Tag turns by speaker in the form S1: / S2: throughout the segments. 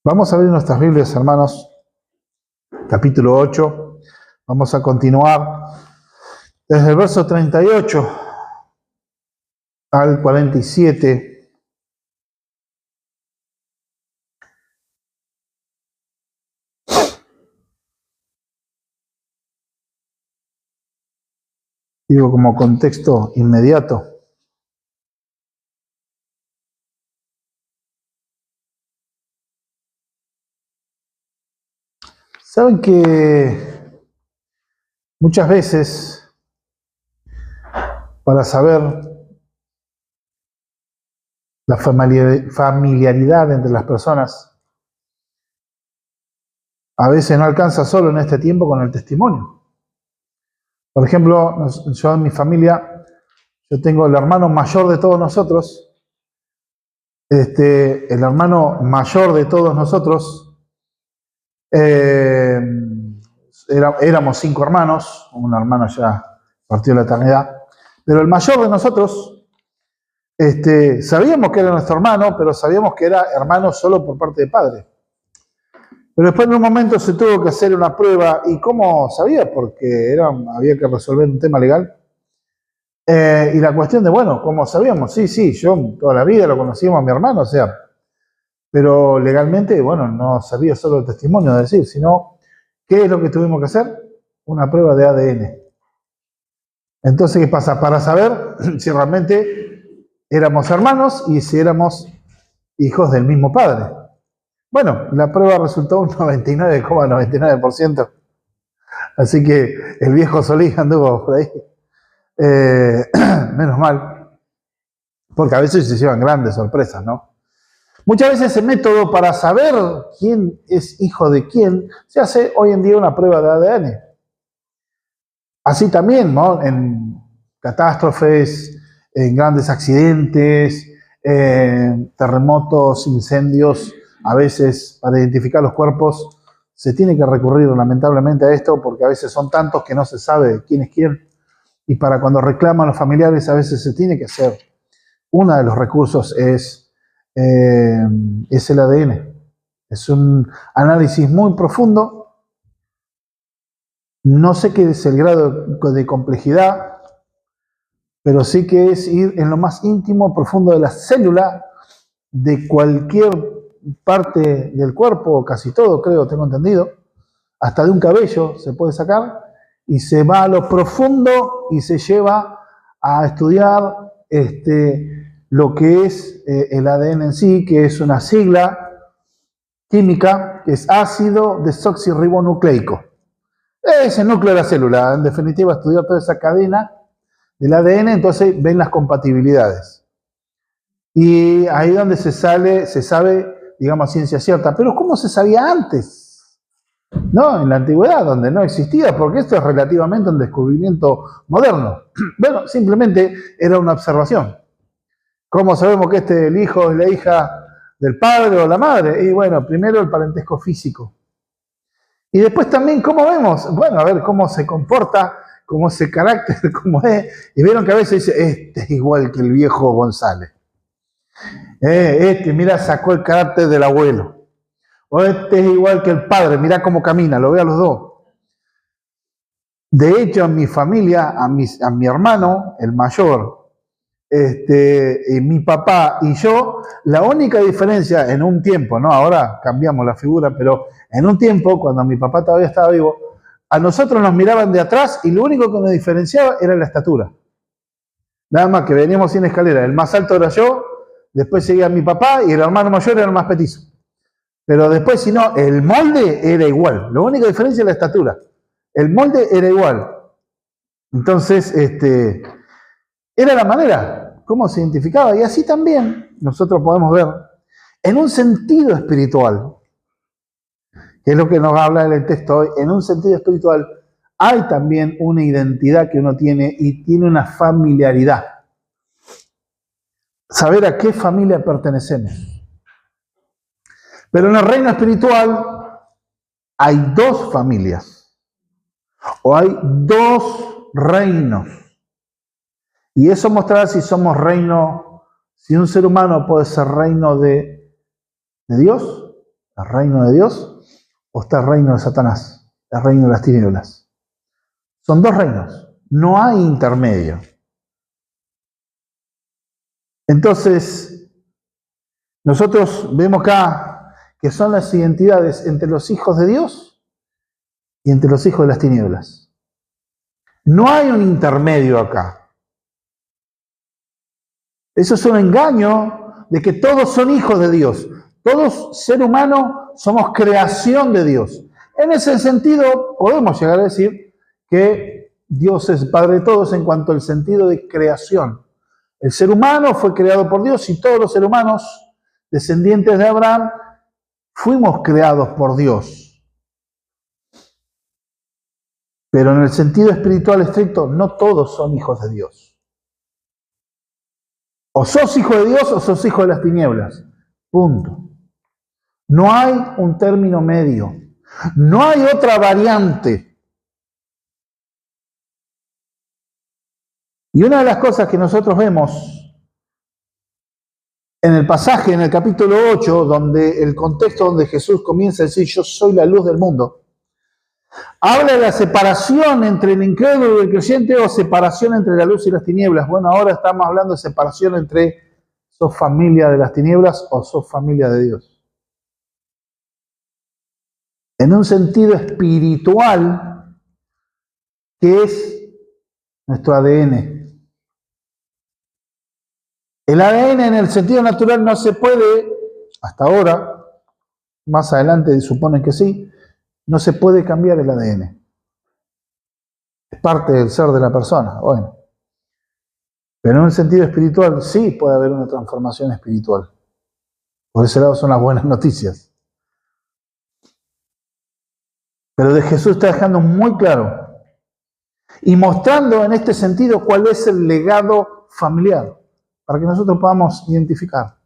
S1: Vamos a abrir nuestras Biblias, hermanos, capítulo 8. Vamos a continuar desde el verso 38 al 47. Digo como contexto inmediato. Saben que muchas veces, para saber la familiaridad entre las personas, a veces no alcanza solo en este tiempo con el testimonio. Por ejemplo, yo en mi familia, yo tengo el hermano mayor de todos nosotros. El hermano mayor de todos nosotros, éramos 5 hermanos, un hermano ya partió de la eternidad, pero el mayor de nosotros, sabíamos que era nuestro hermano, pero sabíamos que era hermano solo por parte de padre. Pero después en un momento se tuvo que hacer una prueba. ¿Y cómo sabía? Porque había que resolver un tema legal. Y la cuestión de, bueno, ¿cómo sabíamos? Sí, yo toda la vida lo conocíamos a mi hermano, o sea, pero legalmente, bueno, no sabía solo el testimonio de decir, sino, ¿qué es lo que tuvimos que hacer? Una prueba de ADN. Entonces, ¿qué pasa? Para saber si realmente éramos hermanos y si éramos hijos del mismo padre. Bueno, la prueba resultó un 99,99%. Así que el viejo Solís anduvo por ahí. Menos mal. Porque a veces se llevan grandes sorpresas, ¿no? Muchas veces ese método para saber quién es hijo de quién se hace hoy en día una prueba de ADN. Así también, ¿no? En catástrofes, en grandes accidentes, terremotos, incendios, a veces para identificar los cuerpos se tiene que recurrir lamentablemente a esto porque a veces son tantos que no se sabe quién es quién, y para cuando reclaman los familiares a veces se tiene que hacer. Uno de los recursos es el ADN. Es un análisis muy profundo. No sé qué es el grado de complejidad, pero sí que es ir en lo más íntimo, profundo de la célula de cualquier parte del cuerpo, casi todo, creo, tengo entendido, hasta de un cabello se puede sacar, y se va a lo profundo y se lleva a estudiar lo que es el ADN en sí, que es una sigla química, que es ácido desoxirribonucleico. Es el núcleo de la célula. En definitiva, estudiar toda esa cadena del ADN, entonces ven las compatibilidades. Y ahí donde se sabe, digamos, ciencia cierta. Pero ¿cómo se sabía antes? No, en la antigüedad, donde no existía, porque esto es relativamente un descubrimiento moderno. Bueno, simplemente era una observación. ¿Cómo sabemos que este es el hijo o la hija del padre o la madre? Y bueno, primero el parentesco físico. Y después también, ¿cómo vemos? Bueno, a ver cómo se comporta, cómo es el carácter, cómo es. Y vieron que a veces dice, este es igual que el viejo González. Mira, sacó el carácter del abuelo. O este es igual que el padre, mira cómo camina, lo veo a los dos. De hecho, en mi familia, a mi hermano, el mayor, mi papá y yo, la única diferencia en un tiempo, ¿no? Ahora cambiamos la figura, pero en un tiempo, cuando mi papá todavía estaba vivo, a nosotros nos miraban de atrás y lo único que nos diferenciaba era la estatura. Nada más que veníamos sin escalera. El más alto era yo, después seguía mi papá y el hermano mayor era el más petizo. Pero después, si no, el molde era igual. La única diferencia es la estatura. El molde era igual. Entonces, era la manera, cómo se identificaba. Y así también nosotros podemos ver, en un sentido espiritual, que es lo que nos habla el texto hoy, en un sentido espiritual, hay también una identidad que uno tiene y tiene una familiaridad. Saber a qué familia pertenecemos. Pero en el reino espiritual hay 2 familias, o hay 2 reinos. Y eso mostrará si somos reino, si un ser humano puede ser reino de Dios ¿El reino de Dios o está el reino de Satanás? El reino de las tinieblas. Son dos reinos, no hay intermedio. Entonces, nosotros vemos acá que son las identidades entre los hijos de Dios y entre los hijos de las tinieblas. No hay un intermedio acá. Eso es un engaño de que todos son hijos de Dios. Todos, ser humano, somos creación de Dios. En ese sentido, podemos llegar a decir que Dios es Padre de todos en cuanto al sentido de creación. El ser humano fue creado por Dios y todos los seres humanos, descendientes de Abraham, fuimos creados por Dios. Pero en el sentido espiritual estricto, no todos son hijos de Dios. O sos hijo de Dios o sos hijo de las tinieblas. Punto. No hay un término medio. No hay otra variante. Y una de las cosas que nosotros vemos en el pasaje, en el capítulo 8, donde el contexto donde Jesús comienza a decir, yo soy la luz del mundo, habla de la separación entre el incrédulo y el creyente o separación entre la luz y las tinieblas. Bueno, ahora estamos hablando de separación entre sos familia de las tinieblas o sos familia de Dios. En un sentido espiritual, que es nuestro ADN. El ADN en el sentido natural no se puede, hasta ahora, más adelante suponen que sí, no se puede cambiar el ADN. Es parte del ser de la persona, bueno. Pero en un sentido espiritual sí puede haber una transformación espiritual. Por ese lado son las buenas noticias. Pero de Jesús está dejando muy claro y mostrando en este sentido cuál es el legado familiar, para que nosotros podamos identificar.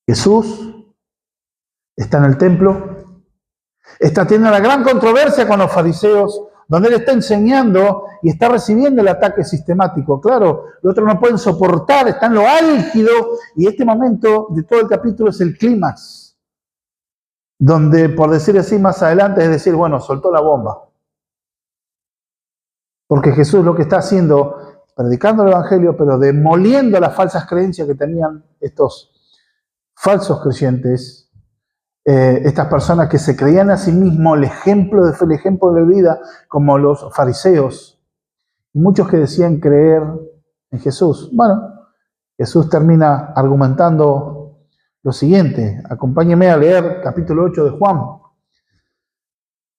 S1: Jesús está en el templo, está teniendo una gran controversia con los fariseos, donde él está enseñando y está recibiendo el ataque sistemático. Claro, los otros no pueden soportar, está en lo álgido, y este momento de todo el capítulo es el clímax, donde, por decir así, más adelante es decir, bueno, soltó la bomba. Porque Jesús lo que está haciendo, predicando el Evangelio, pero demoliendo las falsas creencias que tenían estos falsos creyentes, estas personas que se creían a sí mismos el ejemplo de fe, el ejemplo de vida, como los fariseos, y muchos que decían creer en Jesús. Bueno, Jesús termina argumentando lo siguiente. Acompáñenme a leer capítulo 8 de Juan,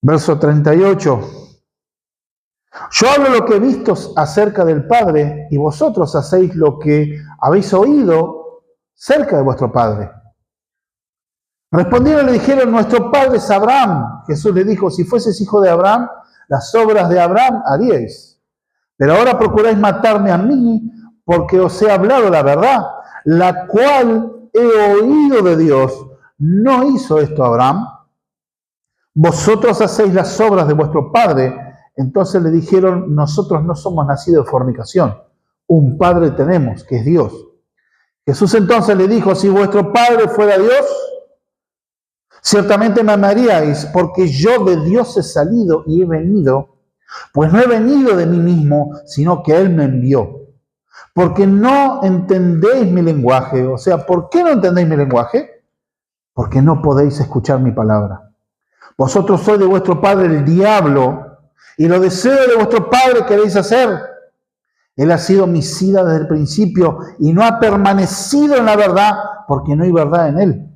S1: verso 38. Yo hablo lo que he visto acerca del Padre, y vosotros hacéis lo que habéis oído cerca de vuestro Padre. Respondieron y le dijeron, nuestro padre es Abraham. Jesús le dijo, si fueses hijo de Abraham, las obras de Abraham haríais. Pero ahora procuráis matarme a mí, porque os he hablado la verdad, la cual he oído de Dios. ¿No hizo esto Abraham? Vosotros hacéis las obras de vuestro padre. Entonces le dijeron, nosotros no somos nacidos de fornicación. Un padre tenemos, que es Dios. Jesús entonces le dijo, si vuestro padre fuera Dios, ciertamente me amaríais, porque yo de Dios he salido y he venido, pues no he venido de mí mismo, sino que Él me envió. Porque no entendéis mi lenguaje. O sea, ¿por qué no entendéis mi lenguaje? Porque no podéis escuchar mi palabra. Vosotros sois de vuestro padre el diablo, y los deseos de vuestro padre queréis hacer. Él ha sido homicida desde el principio, y no ha permanecido en la verdad, porque no hay verdad en él.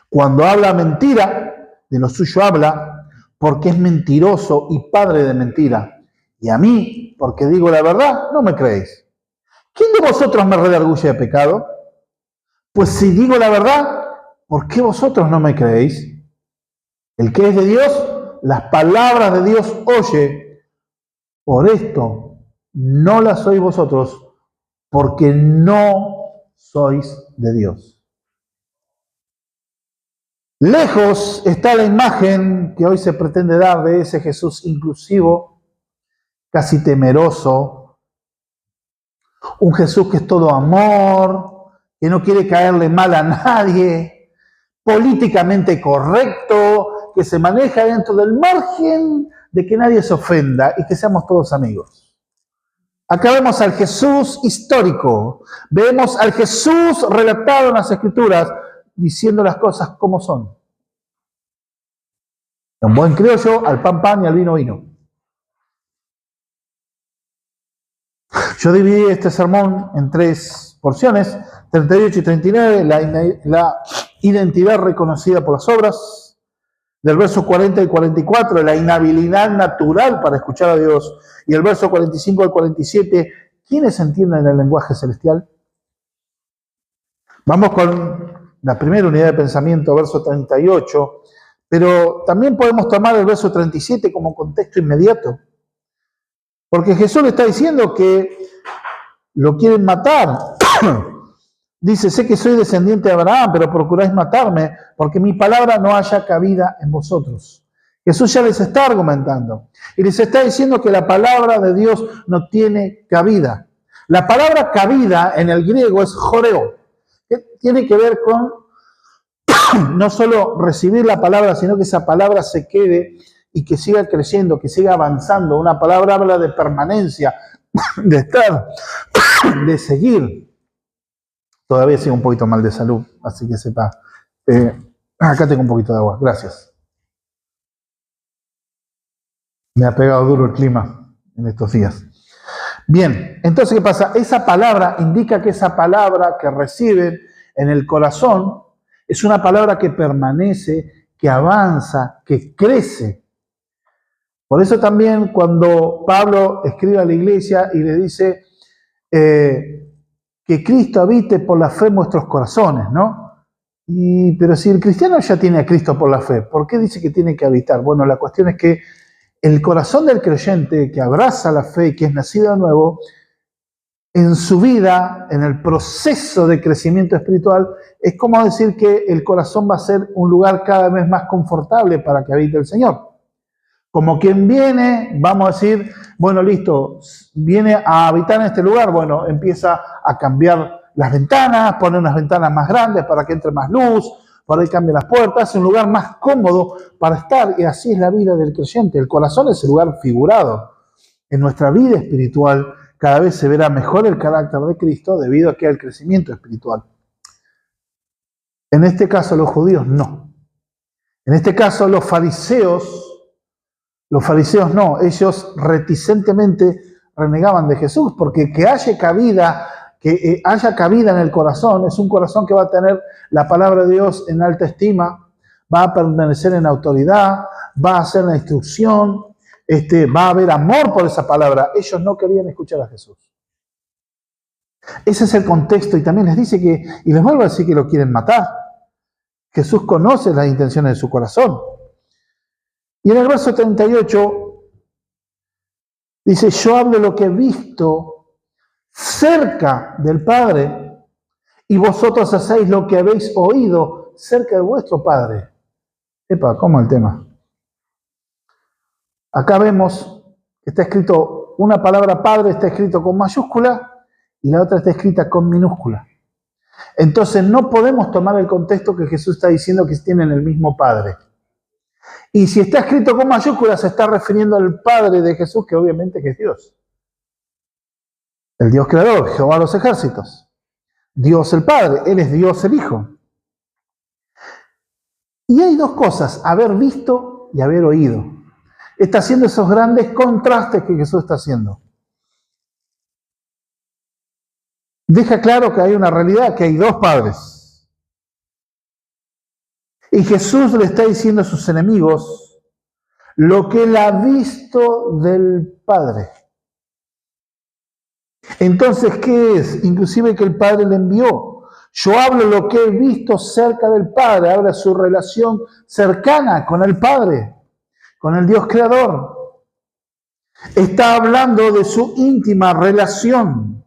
S1: Cuando habla mentira, de lo suyo habla, porque es mentiroso y padre de mentira. Y a mí, porque digo la verdad, no me creéis. ¿Quién de vosotros me redarguye de pecado? Pues si digo la verdad, ¿por qué vosotros no me creéis? El que es de Dios, las palabras de Dios oye. Por esto no las oís vosotros, porque no sois de Dios. Lejos está la imagen que hoy se pretende dar de ese Jesús inclusivo, casi temeroso, un Jesús que es todo amor, que no quiere caerle mal a nadie, políticamente correcto, que se maneja dentro del margen de que nadie se ofenda y que seamos todos amigos. Acá vemos al Jesús histórico, vemos al Jesús relatado en las Escrituras, diciendo las cosas como son. Un buen criollo, al pan pan y al vino vino. Yo dividí este sermón en 3 porciones, 38 y 39, la identidad reconocida por las obras. Del verso 40 al 44, la inhabilidad natural para escuchar a Dios. Y el verso 45 al 47, ¿quiénes entienden el lenguaje celestial? Vamos con la primera unidad de pensamiento, verso 38, pero también podemos tomar el verso 37 como contexto inmediato. Porque Jesús le está diciendo que lo quieren matar. Dice, sé que soy descendiente de Abraham, pero procuráis matarme, porque mi palabra no haya cabida en vosotros. Jesús ya les está argumentando. Y les está diciendo que la palabra de Dios no tiene cabida. La palabra cabida en el griego es joreo, que tiene que ver con no solo recibir la palabra, sino que esa palabra se quede y que siga creciendo, que siga avanzando. Una palabra habla de permanencia, de estar, de seguir. Todavía sigo un poquito mal de salud, así que sepa. Acá tengo un poquito de agua, gracias. Me ha pegado duro el clima en estos días. Bien, entonces, ¿qué pasa? Esa palabra indica que esa palabra que reciben en el corazón es una palabra que permanece, que avanza, que crece. Por eso también cuando Pablo escribe a la iglesia y le dice que Cristo habite por la fe en vuestros corazones, ¿no? Pero si el cristiano ya tiene a Cristo por la fe, ¿por qué dice que tiene que habitar? Bueno, la cuestión es que el corazón del creyente que abraza la fe y que es nacido de nuevo, en su vida, en el proceso de crecimiento espiritual, es como decir que el corazón va a ser un lugar cada vez más confortable para que habite el Señor. Como quien viene, vamos a decir, bueno, listo, viene a habitar en este lugar, bueno, empieza a cambiar las ventanas, pone unas ventanas más grandes para que entre más luz, por ahí cambia las puertas, es un lugar más cómodo para estar, y así es la vida del creyente. El corazón es el lugar figurado. En nuestra vida espiritual cada vez se verá mejor el carácter de Cristo debido a que hay el crecimiento espiritual. En este caso los judíos no. En este caso los fariseos no, ellos reticentemente renegaban de Jesús, porque que haya cabida en el corazón, es un corazón que va a tener la palabra de Dios en alta estima, va a permanecer en autoridad, va a hacer la instrucción, va a haber amor por esa palabra. Ellos no querían escuchar a Jesús. Ese es el contexto, y también les dice que, y les vuelvo a decir que lo quieren matar. Jesús conoce las intenciones de su corazón. Y en el verso 38 dice, yo hablo lo que he visto cerca del Padre y vosotros hacéis lo que habéis oído cerca de vuestro Padre. Epa, ¿cómo el tema? Acá vemos que está escrito, una palabra Padre está escrito con mayúscula y la otra está escrita con minúscula. Entonces no podemos tomar el contexto que Jesús está diciendo que tienen el mismo Padre. Y si está escrito con mayúsculas, se está refiriendo al Padre de Jesús, que obviamente que es Dios. El Dios creador, Jehová de los ejércitos. Dios el Padre, Él es Dios el Hijo. Y hay dos cosas, haber visto y haber oído. Está haciendo esos grandes contrastes que Jesús está haciendo. Deja claro que hay una realidad, que hay dos padres. Y Jesús le está diciendo a sus enemigos lo que él ha visto del Padre. Entonces, ¿qué es? Inclusive que el Padre le envió. Yo hablo lo que he visto cerca del Padre, habla su relación cercana con el Padre, con el Dios creador. Está hablando de su íntima relación.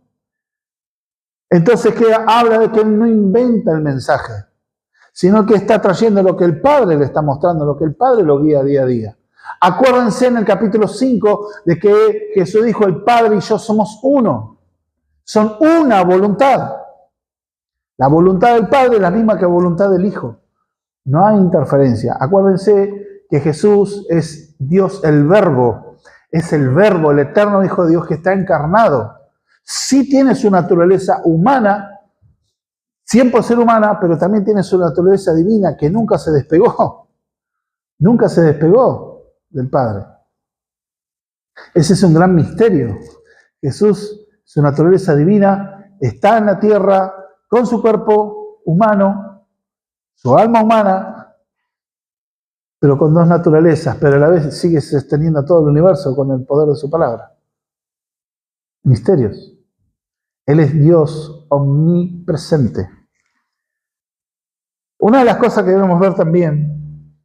S1: Entonces, ¿qué habla? De que él no inventa el mensaje, sino que está trayendo lo que el Padre le está mostrando, lo que el Padre lo guía día a día. Acuérdense en el capítulo 5 de que Jesús dijo, el Padre y yo somos uno. Son una voluntad. La voluntad del Padre es la misma que la voluntad del Hijo. No hay interferencia. Acuérdense que Jesús es Dios el Verbo. Es el Verbo, el eterno Hijo de Dios que está encarnado. Sí tiene su naturaleza humana, 100% humana, pero también tiene su naturaleza divina que nunca se despegó. Nunca se despegó del Padre. Ese es un gran misterio. Jesús, su naturaleza divina, está en la tierra con su cuerpo humano, su alma humana, pero con dos naturalezas, pero a la vez sigue sosteniendo a todo el universo con el poder de su palabra. Misterios. Él es Dios omnipresente. Una de las cosas que debemos ver también,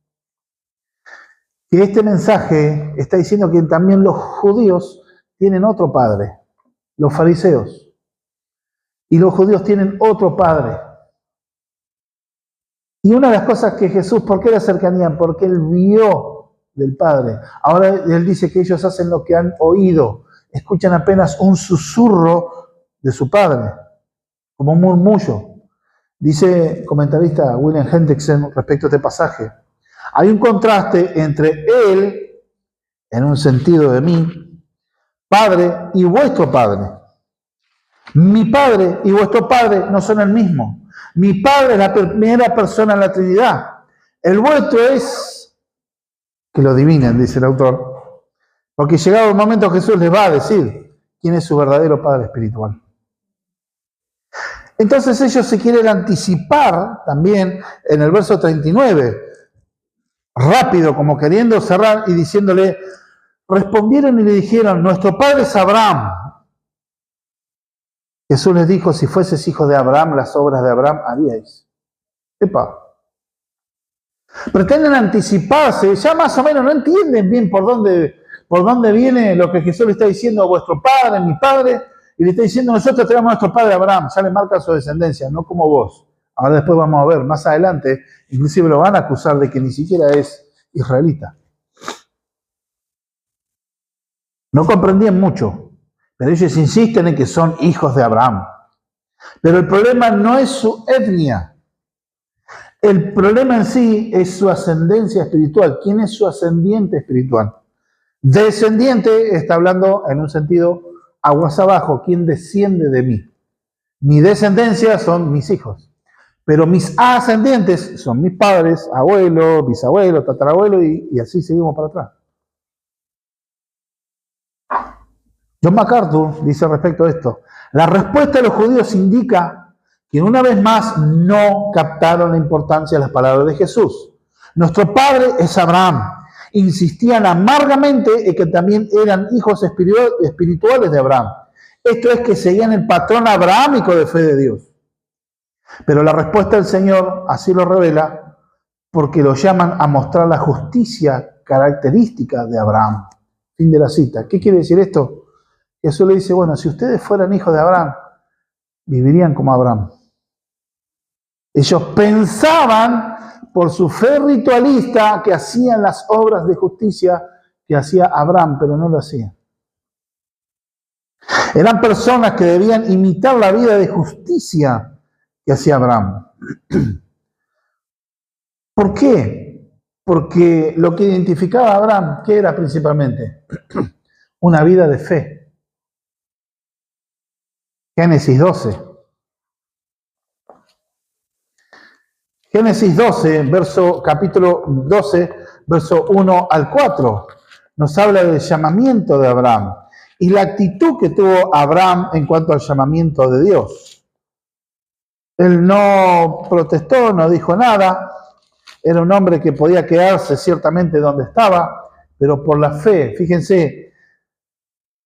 S1: que este mensaje está diciendo que también los judíos tienen otro padre, los fariseos. Y los judíos tienen otro padre. Y una de las cosas que Jesús, ¿por qué la cercanía? Porque Él vio del Padre. Ahora Él dice que ellos hacen lo que han oído. Escuchan apenas un susurro de su Padre, como un murmullo. Dice comentarista William Hendrickson respecto a este pasaje. Hay un contraste entre Él, en un sentido de mí, Padre, y vuestro Padre. Mi Padre y vuestro Padre no son el mismo. Mi Padre es la primera persona en la Trinidad. El vuestro es que lo adivinen, dice el autor. Porque llegado el momento Jesús les va a decir quién es su verdadero Padre espiritual. Entonces ellos se quieren anticipar también en el verso 39, rápido, como queriendo cerrar y diciéndole, respondieron y le dijeron, nuestro Padre es Abraham. Jesús les dijo, si fueses hijo de Abraham, las obras de Abraham haríais. ¡Epa! Pretenden anticiparse, ya más o menos no entienden bien por dónde viene lo que Jesús le está diciendo a vuestro padre, mi padre, y le está diciendo, nosotros tenemos a nuestro padre Abraham, ya le marca su descendencia, no como vos. Ahora después vamos a ver, más adelante, inclusive lo van a acusar de que ni siquiera es israelita. No comprendían mucho. Pero ellos insisten en que son hijos de Abraham. Pero el problema no es su etnia. El problema en sí es su ascendencia espiritual. ¿Quién es su ascendiente espiritual? Descendiente está hablando en un sentido aguas abajo. ¿Quién desciende de mí? Mi descendencia son mis hijos. Pero mis ascendientes son mis padres, abuelo, bisabuelo, tatarabuelo y así seguimos para atrás. John MacArthur dice respecto a esto, la respuesta de los judíos indica que una vez más no captaron la importancia de las palabras de Jesús. Nuestro padre es Abraham. Insistían amargamente en que también eran hijos espirituales de Abraham. Esto es que seguían el patrón abrahámico de fe de Dios. Pero la respuesta del Señor así lo revela porque lo llaman a mostrar la justicia característica de Abraham. Fin de la cita. ¿Qué quiere decir esto? Jesús le dice, bueno, si ustedes fueran hijos de Abraham, vivirían como Abraham. Ellos pensaban, por su fe ritualista, que hacían las obras de justicia que hacía Abraham, pero no lo hacían. Eran personas que debían imitar la vida de justicia que hacía Abraham. ¿Por qué? Porque lo que identificaba a Abraham, ¿qué era principalmente? Una vida de fe. Génesis 12. Génesis 12, capítulo 12, verso 1 al 4, nos habla del llamamiento de Abraham y la actitud que tuvo Abraham en cuanto al llamamiento de Dios. Él no protestó, no dijo nada, era un hombre que podía quedarse ciertamente donde estaba, pero por la fe, fíjense,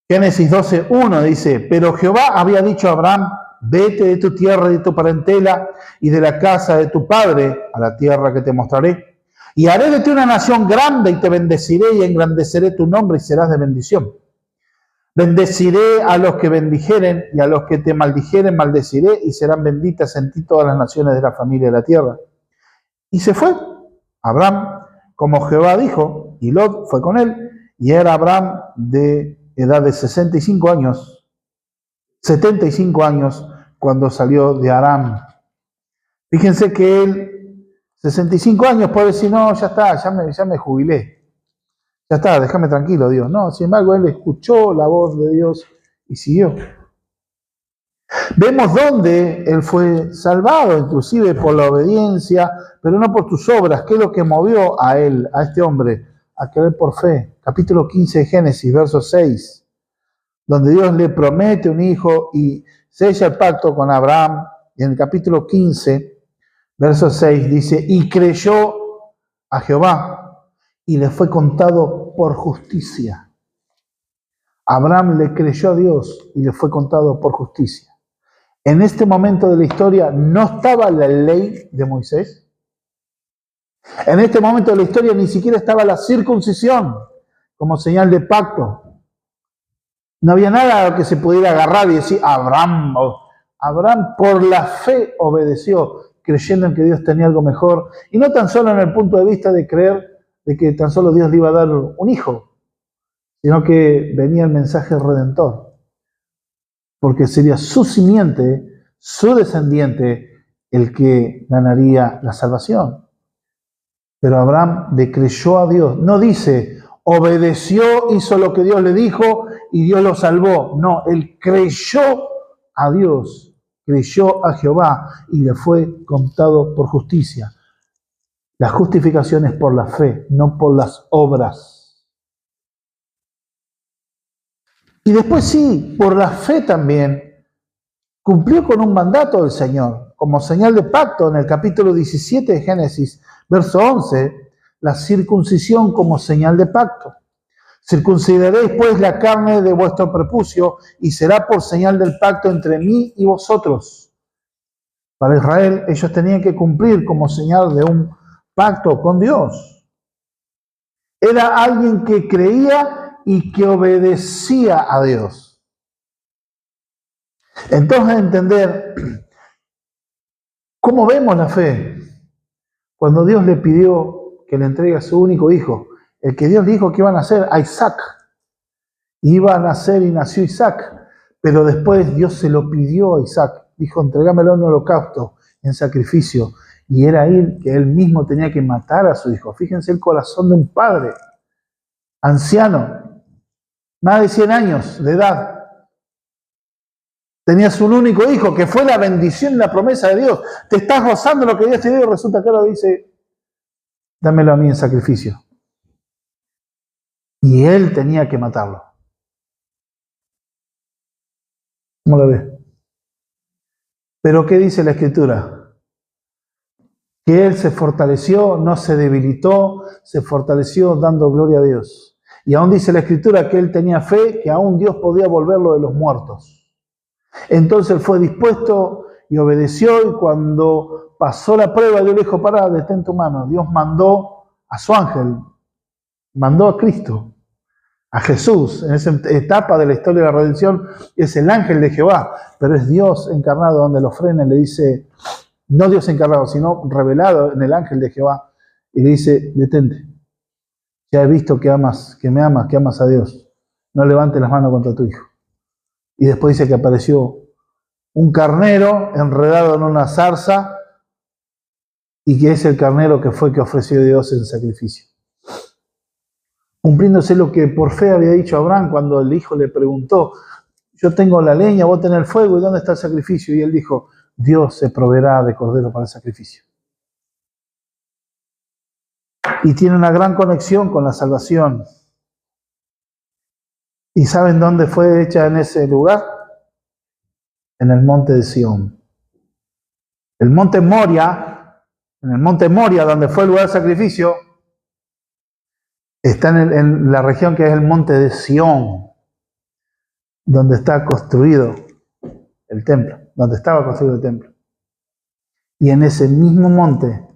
S1: Génesis 12, 1 dice, pero Jehová había dicho a Abraham, vete de tu tierra y de tu parentela y de la casa de tu padre a la tierra que te mostraré. Y haré de ti una nación grande y te bendeciré y engrandeceré tu nombre y serás de bendición. Bendeciré a los que bendijeren y a los que te maldijeren maldeciré y serán benditas en ti todas las naciones de la familia de la tierra. Y se fue Abraham como Jehová dijo y Lot fue con él y era Abraham de edad de 75 años cuando salió de Aram. Fíjense que él, 65 años, puede decir, no, ya está, ya me jubilé. Ya está, déjame tranquilo, Dios. No, sin embargo, él escuchó la voz de Dios y siguió. Vemos dónde él fue salvado, inclusive por la obediencia, pero no por tus obras. ¿Qué es lo que movió a él, a este hombre? A creer por fe. Capítulo 15 de Génesis, verso 6, donde Dios le promete un hijo y sella el pacto con Abraham. Y en el capítulo 15, verso 6, dice, y creyó a Jehová y le fue contado por justicia. Abraham le creyó a Dios y le fue contado por justicia. En este momento de la historia no estaba la ley de Moisés. En este momento de la historia ni siquiera estaba la circuncisión como señal de pacto. No había nada a lo que se pudiera agarrar y decir Abraham. Abraham por la fe obedeció, creyendo en que Dios tenía algo mejor. Y no tan solo en el punto de vista de creer de que tan solo Dios le iba a dar un hijo, sino que venía el mensaje redentor. Porque sería su simiente, su descendiente, el que ganaría la salvación. Pero Abraham le creyó a Dios. No dice, obedeció, hizo lo que Dios le dijo y Dios lo salvó. No, él creyó a Dios, creyó a Jehová y le fue contado por justicia. La justificación es por la fe, no por las obras. Y después sí, por la fe también, cumplió con un mandato del Señor, como señal de pacto en el capítulo 17 de Génesis, verso 11, la circuncisión como señal de pacto. Circuncidaréis pues la carne de vuestro prepucio y será por señal del pacto entre mí y vosotros. Para Israel ellos tenían que cumplir como señal de un pacto con Dios. Era alguien que creía y que obedecía a Dios. Entonces entender cómo vemos la fe. Cuando Dios le pidió que le entregue a su único hijo, el que Dios dijo que iba a nacer, a Isaac. Iba a nacer y nació Isaac, pero después Dios se lo pidió a Isaac. Dijo, entrégamelo en holocausto, en sacrificio. Y era él que él mismo tenía que matar a su hijo. Fíjense el corazón de un padre, anciano, más de 100 años de edad. Tenías un único hijo, que fue la bendición y la promesa de Dios. Te estás gozando lo que Dios te dio y resulta que ahora dice, dámelo a mí en sacrificio. Y él tenía que matarlo. ¿Cómo lo ves? Pero ¿qué dice la Escritura? Que él se fortaleció, no se debilitó, se fortaleció dando gloria a Dios. Y aún dice la Escritura que él tenía fe, que aún Dios podía volverlo de los muertos. Entonces él fue dispuesto y obedeció, y cuando pasó la prueba, Dios le dijo, pará, detén tu mano. Dios mandó a su ángel, mandó a Cristo, a Jesús. En esa etapa de la historia de la redención es el ángel de Jehová, pero es Dios encarnado donde lo frena y le dice, no Dios encarnado, sino revelado en el ángel de Jehová, y le dice, detente, ya he visto que amas, que amas a Dios, no levantes las manos contra tu hijo. Y después dice que apareció un carnero enredado en una zarza, y que es el carnero que fue que ofreció Dios en sacrificio. Cumpliéndose lo que por fe había dicho Abraham cuando el hijo le preguntó, yo tengo la leña, vos tenés el fuego, ¿y dónde está el sacrificio? Y él dijo, Dios se proveerá de cordero para el sacrificio. Y tiene una gran conexión con la salvación. ¿Y saben dónde fue hecha en ese lugar? En el monte de Sión. El monte Moria, en el monte Moria, donde fue el lugar del sacrificio, está en la región que es el monte de Sión, donde está construido el templo, donde estaba construido el templo. Y en ese mismo monte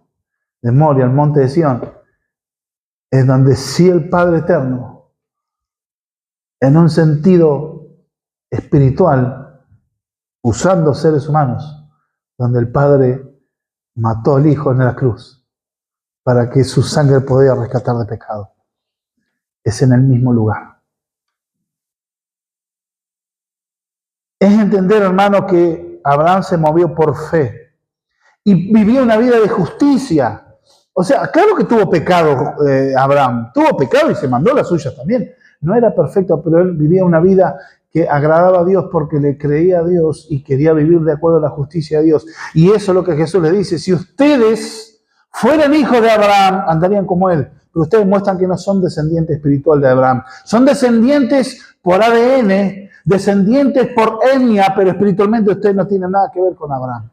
S1: de Moria, el monte de Sión, es donde sí el Padre Eterno, en un sentido espiritual, usando seres humanos, donde el Padre mató al Hijo en la cruz, para que su sangre pudiera rescatar de pecado. Es en el mismo lugar. Es entender, hermano, que Abraham se movió por fe y vivía una vida de justicia. O sea, claro que tuvo pecado Abraham, tuvo pecado y se mandó las suyas también. No era perfecto, pero él vivía una vida que agradaba a Dios porque le creía a Dios y quería vivir de acuerdo a la justicia de Dios. Y eso es lo que Jesús le dice: si ustedes fueran hijos de Abraham, andarían como él. Pero ustedes muestran que no son descendientes espiritual de Abraham. Son descendientes por ADN, descendientes por etnia, pero espiritualmente ustedes no tienen nada que ver con Abraham.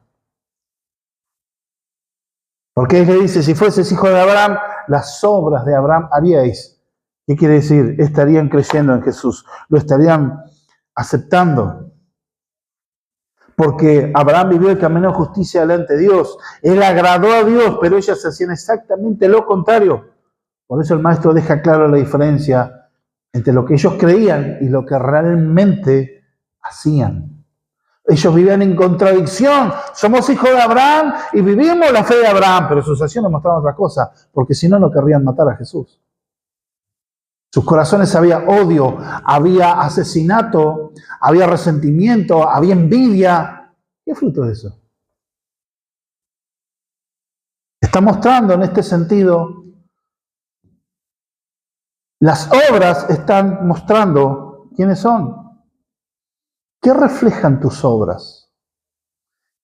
S1: Porque él le dice: si fueses hijo de Abraham, las obras de Abraham haríais. ¿Qué quiere decir? Estarían creyendo en Jesús, lo estarían aceptando. Porque Abraham vivió el camino de justicia delante de Dios. Él agradó a Dios, pero ellas hacían exactamente lo contrario. Por eso el maestro deja claro la diferencia entre lo que ellos creían y lo que realmente hacían. Ellos vivían en contradicción. Somos hijos de Abraham y vivimos la fe de Abraham, pero sus acciones mostraban otra cosa, porque si no, no querrían matar a Jesús. Sus corazones había odio, había asesinato, había resentimiento, había envidia. ¿Qué fruto de eso? Está mostrando en este sentido, las obras están mostrando quiénes son. ¿Qué reflejan tus obras?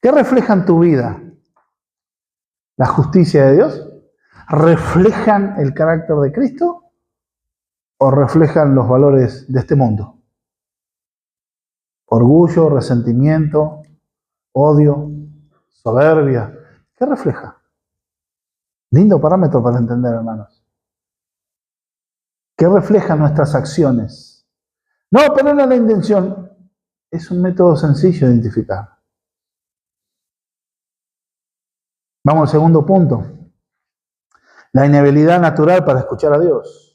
S1: ¿Qué reflejan tu vida? ¿La justicia de Dios? ¿Reflejan el carácter de Cristo? ¿O reflejan los valores de este mundo? Orgullo, resentimiento, odio, soberbia. ¿Qué refleja? Lindo parámetro para entender, hermanos. ¿Qué reflejan nuestras acciones? No, pero no es la intención. Es un método sencillo de identificar. Vamos al segundo punto. La inhabilidad natural para escuchar a Dios.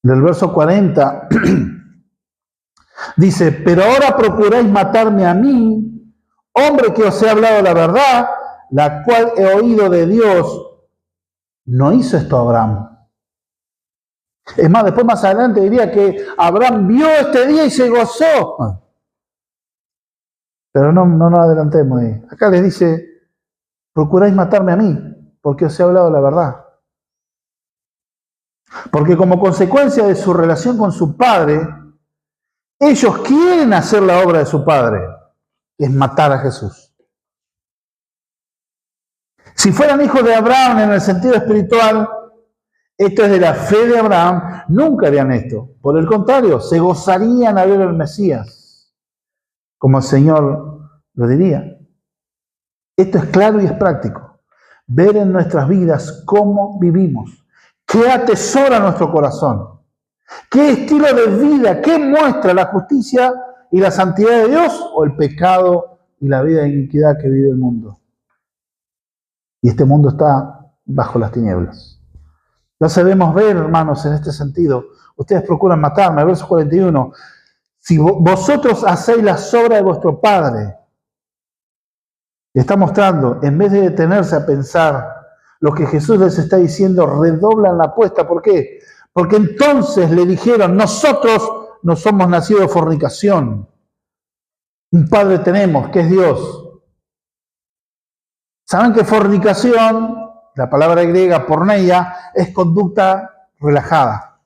S1: Del verso 40 dice: pero ahora procuráis matarme a mí, hombre que os he hablado la verdad, la cual he oído de Dios. No hizo esto Abraham. Es más, después más adelante diría que Abraham vio este día y se gozó. Pero no nos adelantemos ahí. Acá les dice: procuráis matarme a mí, porque os he hablado la verdad. Porque como consecuencia de su relación con su padre, ellos quieren hacer la obra de su padre, que es matar a Jesús. Si fueran hijos de Abraham en el sentido espiritual, esto es de la fe de Abraham, nunca harían esto. Por el contrario, se gozarían al ver al Mesías, como el Señor lo diría. Esto es claro y es práctico. Ver en nuestras vidas cómo vivimos, qué atesora nuestro corazón, qué estilo de vida, qué muestra la justicia y la santidad de Dios o el pecado y la vida de iniquidad que vive el mundo. Y este mundo está bajo las tinieblas. Entonces debemos ver, hermanos, en este sentido. Ustedes procuran matarme, verso 41. Si vosotros hacéis las obras de vuestro Padre, está mostrando, en vez de detenerse a pensar lo que Jesús les está diciendo, redoblan la apuesta. ¿Por qué? Porque entonces le dijeron: nosotros no somos nacidos de fornicación. Un Padre tenemos, que es Dios. ¿Saben que fornicación, la palabra griega porneia, es conducta relajada?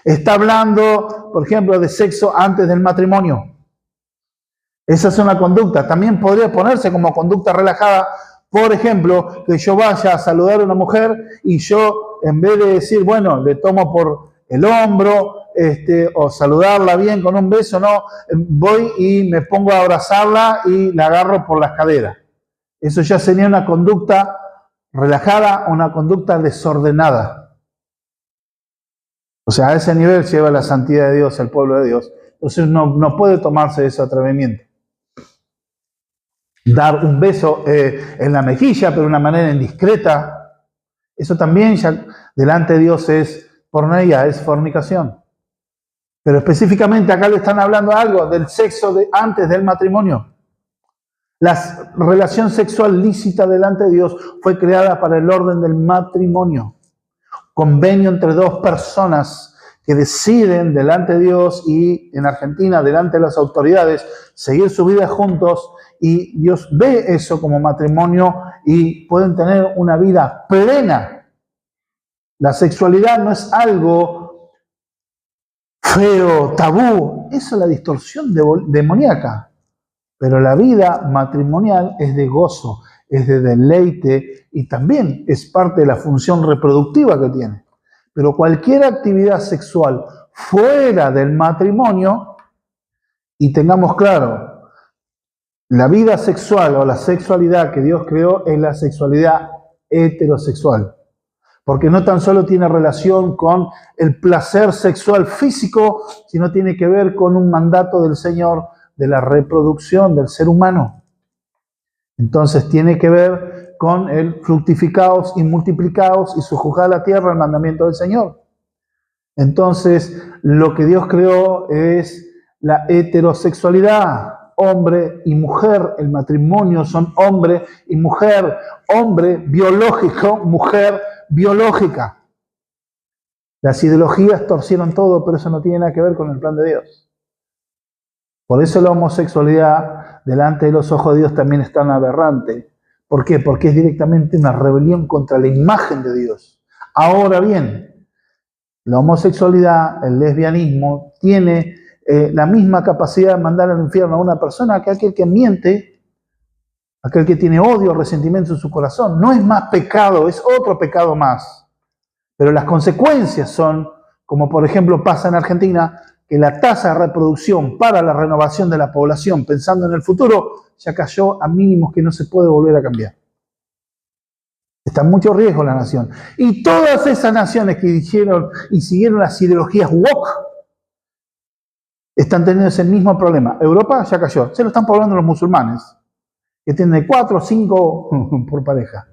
S1: Está hablando, por ejemplo, de sexo antes del matrimonio. Esa es una conducta. También podría ponerse como conducta relajada, por ejemplo, que yo vaya a saludar a una mujer y yo, en vez de decir, bueno, le tomo por el hombro, o saludarla bien con un beso, no, voy y me pongo a abrazarla y la agarro por las caderas. Eso ya sería una conducta relajada, una conducta desordenada. O sea, a ese nivel lleva la santidad de Dios, el pueblo de Dios. Entonces no puede tomarse ese atrevimiento. Dar un beso en la mejilla, pero de una manera indiscreta, eso también ya delante de Dios es porneia, es fornicación. Pero específicamente acá le están hablando algo del sexo antes del matrimonio. La relación sexual lícita delante de Dios fue creada para el orden del matrimonio. Convenio entre dos personas que deciden delante de Dios y en Argentina delante de las autoridades seguir su vida juntos, y Dios ve eso como matrimonio y pueden tener una vida plena. La sexualidad no es algo feo, tabú, eso es la distorsión demoníaca. Pero la vida matrimonial es de gozo, es de deleite y también es parte de la función reproductiva que tiene. Pero cualquier actividad sexual fuera del matrimonio, y tengamos claro, la vida sexual o la sexualidad que Dios creó es la sexualidad heterosexual. Porque no tan solo tiene relación con el placer sexual físico, sino tiene que ver con un mandato del Señor de la reproducción del ser humano. Entonces tiene que ver con el fructificaos y multiplicaos y sojuzgad la tierra, el mandamiento del Señor. Entonces lo que Dios creó es la heterosexualidad, hombre y mujer. El matrimonio son hombre y mujer, hombre biológico, mujer biológica. Las ideologías torcieron todo, pero eso no tiene nada que ver con el plan de Dios. Por eso la homosexualidad delante de los ojos de Dios también es tan aberrante. ¿Por qué? Porque es directamente una rebelión contra la imagen de Dios. Ahora bien, la homosexualidad, el lesbianismo, tiene la misma capacidad de mandar al infierno a una persona que aquel que miente, aquel que tiene odio, resentimiento en su corazón. No es más pecado, es otro pecado más. Pero las consecuencias son, como por ejemplo pasa en Argentina, que la tasa de reproducción para la renovación de la población, pensando en el futuro, ya cayó a mínimos que no se puede volver a cambiar. Está en mucho riesgo la nación. Y todas esas naciones que dijeron y siguieron las ideologías woke, están teniendo ese mismo problema. Europa ya cayó. Se lo están poblando los musulmanes, que tienen 4 o 5 por pareja.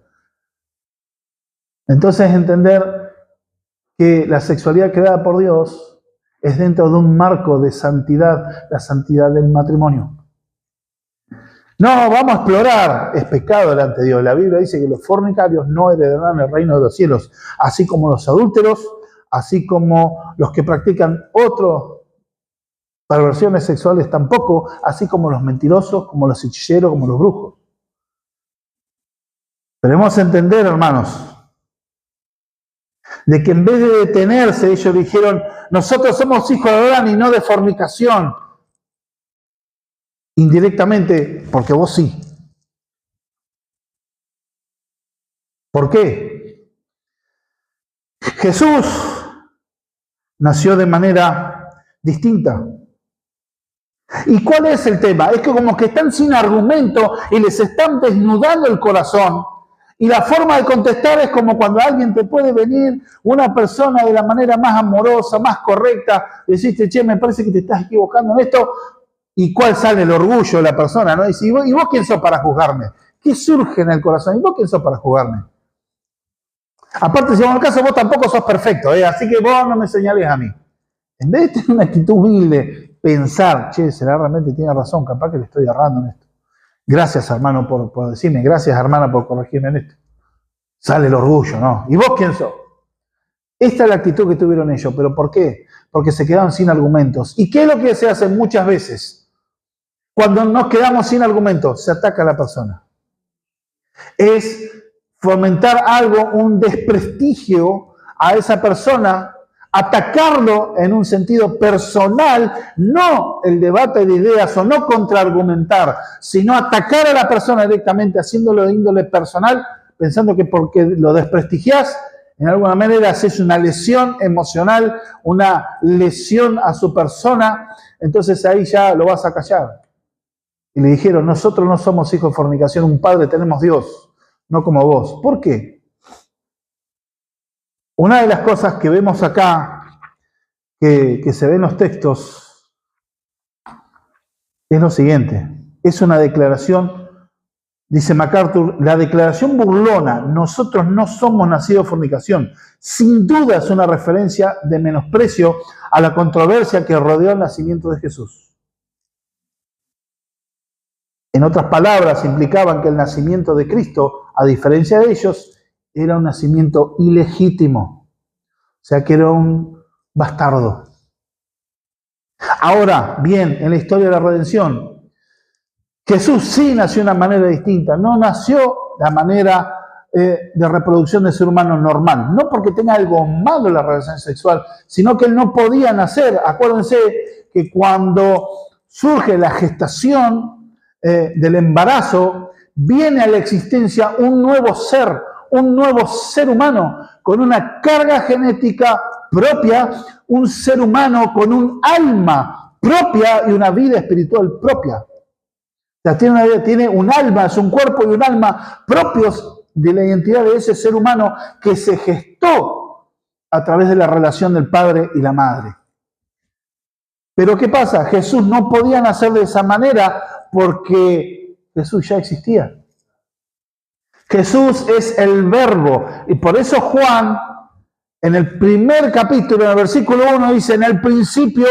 S1: Entonces entender que la sexualidad creada por Dios es dentro de un marco de santidad, la santidad del matrimonio. No, vamos a explorar, es pecado delante de Dios. La Biblia dice que los fornicarios no heredarán el reino de los cielos, así como los adúlteros, así como los que practican otras perversiones sexuales tampoco, así como los mentirosos, como los hechiceros, como los brujos. Debemos entender, hermanos, de que en vez de detenerse, ellos dijeron, nosotros somos hijos de Abraham y no de fornicación. Indirectamente, porque vos sí. ¿Por qué? Jesús nació de manera distinta. ¿Y cuál es el tema? Es que como que están sin argumento y les están desnudando el corazón. Y la forma de contestar es como cuando alguien te puede venir, una persona de la manera más amorosa, más correcta, decirte, che, me parece que te estás equivocando en esto. ¿Y cuál sale el orgullo de la persona? ¿No? Dice, ¿y vos quién sos para juzgarme? ¿Qué surge en el corazón? ¿Y vos quién sos para juzgarme? Aparte, si en el caso vos tampoco sos perfecto, así que vos no me señales a mí. En vez de tener una actitud humilde, pensar, che, será realmente tiene razón, capaz que le estoy errando en esto. Gracias, hermano, por decirme, gracias, hermana, por corregirme en esto. Sale el orgullo, ¿no? ¿Y vos quién sos? Esta es la actitud que tuvieron ellos, ¿pero por qué? Porque se quedaron sin argumentos. ¿Y qué es lo que se hace muchas veces? Cuando nos quedamos sin argumentos, se ataca a la persona. Es fomentar algo, un desprestigio a esa persona, atacarlo en un sentido personal, no el debate de ideas o no contraargumentar, sino atacar a la persona directamente, haciéndolo de índole personal, pensando que porque lo desprestigiás, en alguna manera haces una lesión emocional, una lesión a su persona, entonces ahí ya lo vas a callar. Y le dijeron, nosotros no somos hijos de fornicación, un padre tenemos Dios, no como vos. ¿Por qué? Una de las cosas que vemos acá, que se ve en los textos, es lo siguiente. Es una declaración, dice MacArthur, la declaración burlona, nosotros no somos nacidos de fornicación, sin duda es una referencia de menosprecio a la controversia que rodeó el nacimiento de Jesús. En otras palabras, implicaban que el nacimiento de Cristo, a diferencia de ellos, era un nacimiento ilegítimo. O sea que era un bastardo. Ahora, bien, en la historia de la redención, Jesús sí nació de una manera distinta, no nació de la manera de reproducción del ser humano normal, no porque tenga algo malo la relación sexual, sino que él no podía nacer. Acuérdense que cuando surge la gestación del embarazo, viene a la existencia un nuevo ser humano con una carga genética propia, un ser humano con un alma propia y una vida espiritual propia. O sea, tiene un alma, es un cuerpo y un alma propios de la identidad de ese ser humano que se gestó a través de la relación del padre y la madre. Pero ¿qué pasa? Jesús no podía nacer de esa manera porque Jesús ya existía. Jesús es el verbo. Y por eso Juan, en el primer capítulo, en el versículo 1, dice, en el principio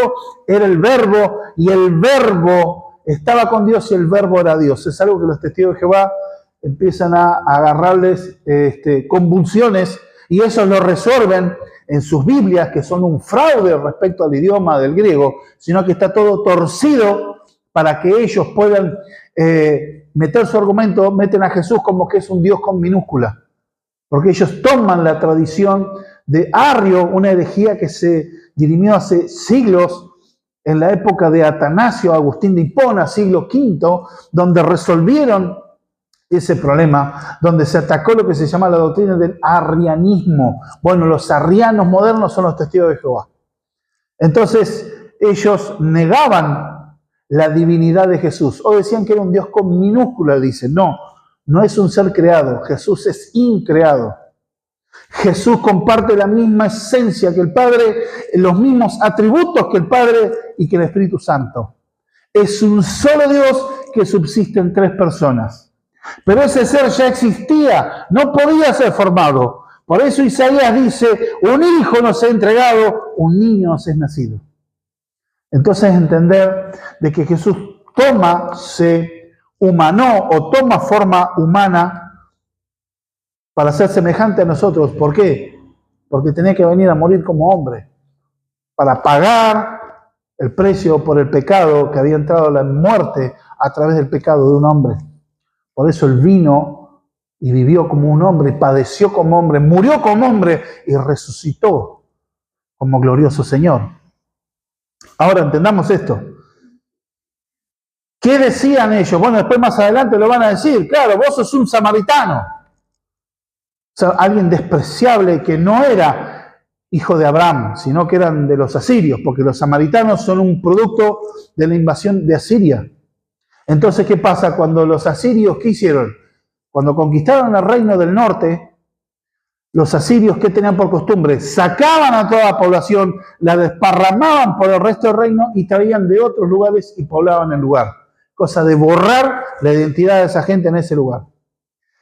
S1: era el verbo, y el verbo estaba con Dios y el verbo era Dios. Es algo que los testigos de Jehová empiezan a agarrarles convulsiones, y ellos lo resuelven en sus Biblias, que son un fraude respecto al idioma del griego, sino que está todo torcido para que ellos puedan meter su argumento, meten a Jesús como que es un Dios con minúscula, porque ellos toman la tradición de Arrio, una herejía que se dirimió hace siglos, en la época de Atanasio, Agustín de Hipona, siglo V, donde resolvieron ese problema, donde se atacó lo que se llama la doctrina del arrianismo. Bueno, los arrianos modernos son los testigos de Jehová. Entonces, ellos negaban la divinidad de Jesús, o decían que era un Dios con minúscula, dicen. No, no es un ser creado, Jesús es increado. Jesús comparte la misma esencia que el Padre, los mismos atributos que el Padre y que el Espíritu Santo. Es un solo Dios que subsiste en tres personas. Pero ese ser ya existía, no podía ser formado. Por eso Isaías dice, un hijo nos ha entregado, un niño nos es nacido. Entonces entender de que Jesús se humanó o toma forma humana para ser semejante a nosotros. ¿Por qué? Porque tenía que venir a morir como hombre, para pagar el precio por el pecado que había entrado la muerte a través del pecado de un hombre. Por eso Él vino y vivió como un hombre, padeció como hombre, murió como hombre y resucitó como glorioso Señor. Ahora entendamos esto. ¿Qué decían ellos? Bueno, después más adelante lo van a decir. Claro, vos sos un samaritano. O sea, alguien despreciable que no era hijo de Abraham, sino que eran de los asirios, porque los samaritanos son un producto de la invasión de Asiria. Entonces, ¿qué pasa? Cuando los asirios, ¿qué hicieron? Cuando conquistaron el reino del norte, los asirios, ¿qué tenían por costumbre? Sacaban a toda la población, la desparramaban por el resto del reino y traían de otros lugares y poblaban el lugar. Cosa de borrar la identidad de esa gente en ese lugar.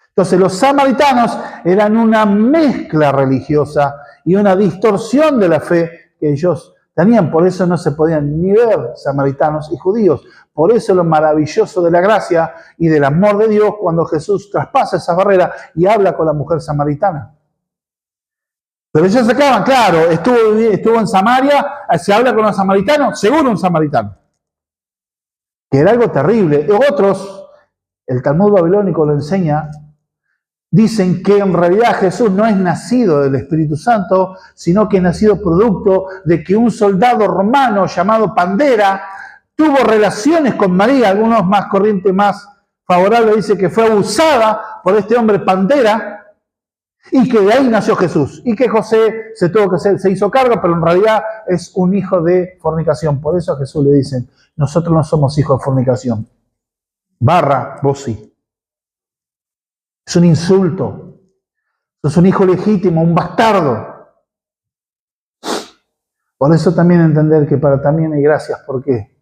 S1: Entonces, los samaritanos eran una mezcla religiosa y una distorsión de la fe que ellos tenían. Por eso no se podían ni ver samaritanos y judíos. Por eso lo maravilloso de la gracia y del amor de Dios cuando Jesús traspasa esa barrera y habla con la mujer samaritana. Pero ellos sacaban, claro, estuvo en Samaria, se habla con los samaritanos, seguro un samaritano. Que era algo terrible. Otros, el Talmud babilónico lo enseña, dicen que en realidad Jesús no es nacido del Espíritu Santo, sino que es nacido producto de que un soldado romano llamado Pandera tuvo relaciones con María. Algunos más corrientes, más favorables, dicen que fue abusada por este hombre Pandera y que de ahí nació Jesús. Y que José se hizo cargo, pero en realidad es un hijo de fornicación. Por eso a Jesús le dicen, nosotros no somos hijos de fornicación. Vos sí. Es un insulto. Sos un hijo legítimo, un bastardo. Por eso también entender que para también hay gracias. ¿Por qué?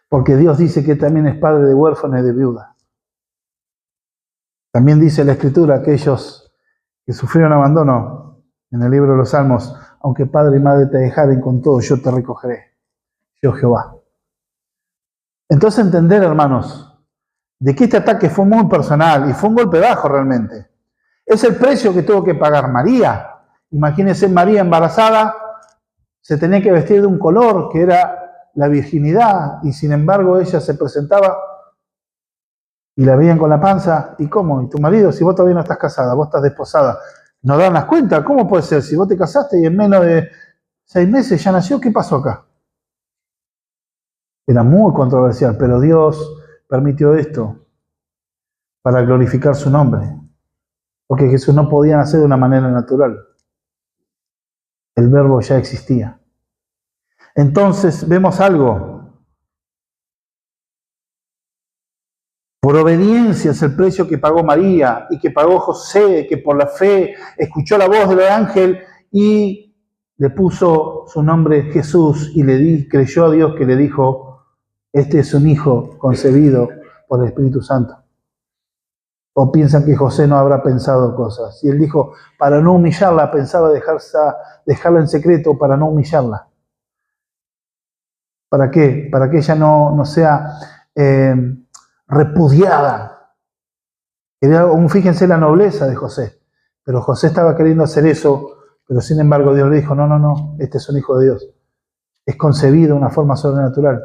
S1: Porque Dios dice que también es padre de huérfanos y de viudas. También dice la Escritura, aquellos que sufrieron abandono, en el libro de los Salmos, aunque padre y madre te dejaren, con todo yo te recogeré. Yo Jehová. Entonces entender, hermanos, de que este ataque fue muy personal y fue un golpe bajo realmente. Es el precio que tuvo que pagar María. Imagínense María embarazada, se tenía que vestir de un color que era la virginidad, y sin embargo ella se presentaba y la veían con la panza. ¿Y cómo? ¿Y tu marido? Si vos todavía no estás casada, vos estás desposada, ¿no dan las cuentas? ¿Cómo puede ser? Si vos te casaste y en menos de 6 meses ya nació, ¿qué pasó acá? Era muy controversial, pero Dios permitió esto para glorificar su nombre, porque Jesús no podía nacer de una manera natural. El verbo ya existía. Entonces vemos algo. Por obediencia es el precio que pagó María y que pagó José, que por la fe escuchó la voz del ángel y le puso su nombre Jesús y creyó a Dios que le dijo, este es un hijo concebido por el Espíritu Santo. O piensan que José no habrá pensado cosas. Y él dijo, para no humillarla, pensaba dejarla en secreto para no humillarla. ¿Para qué? Para que ella no sea repudiada. Fíjense la nobleza de José. Pero José estaba queriendo hacer eso, pero sin embargo Dios le dijo, no, este es un hijo de Dios. Es concebido de una forma sobrenatural.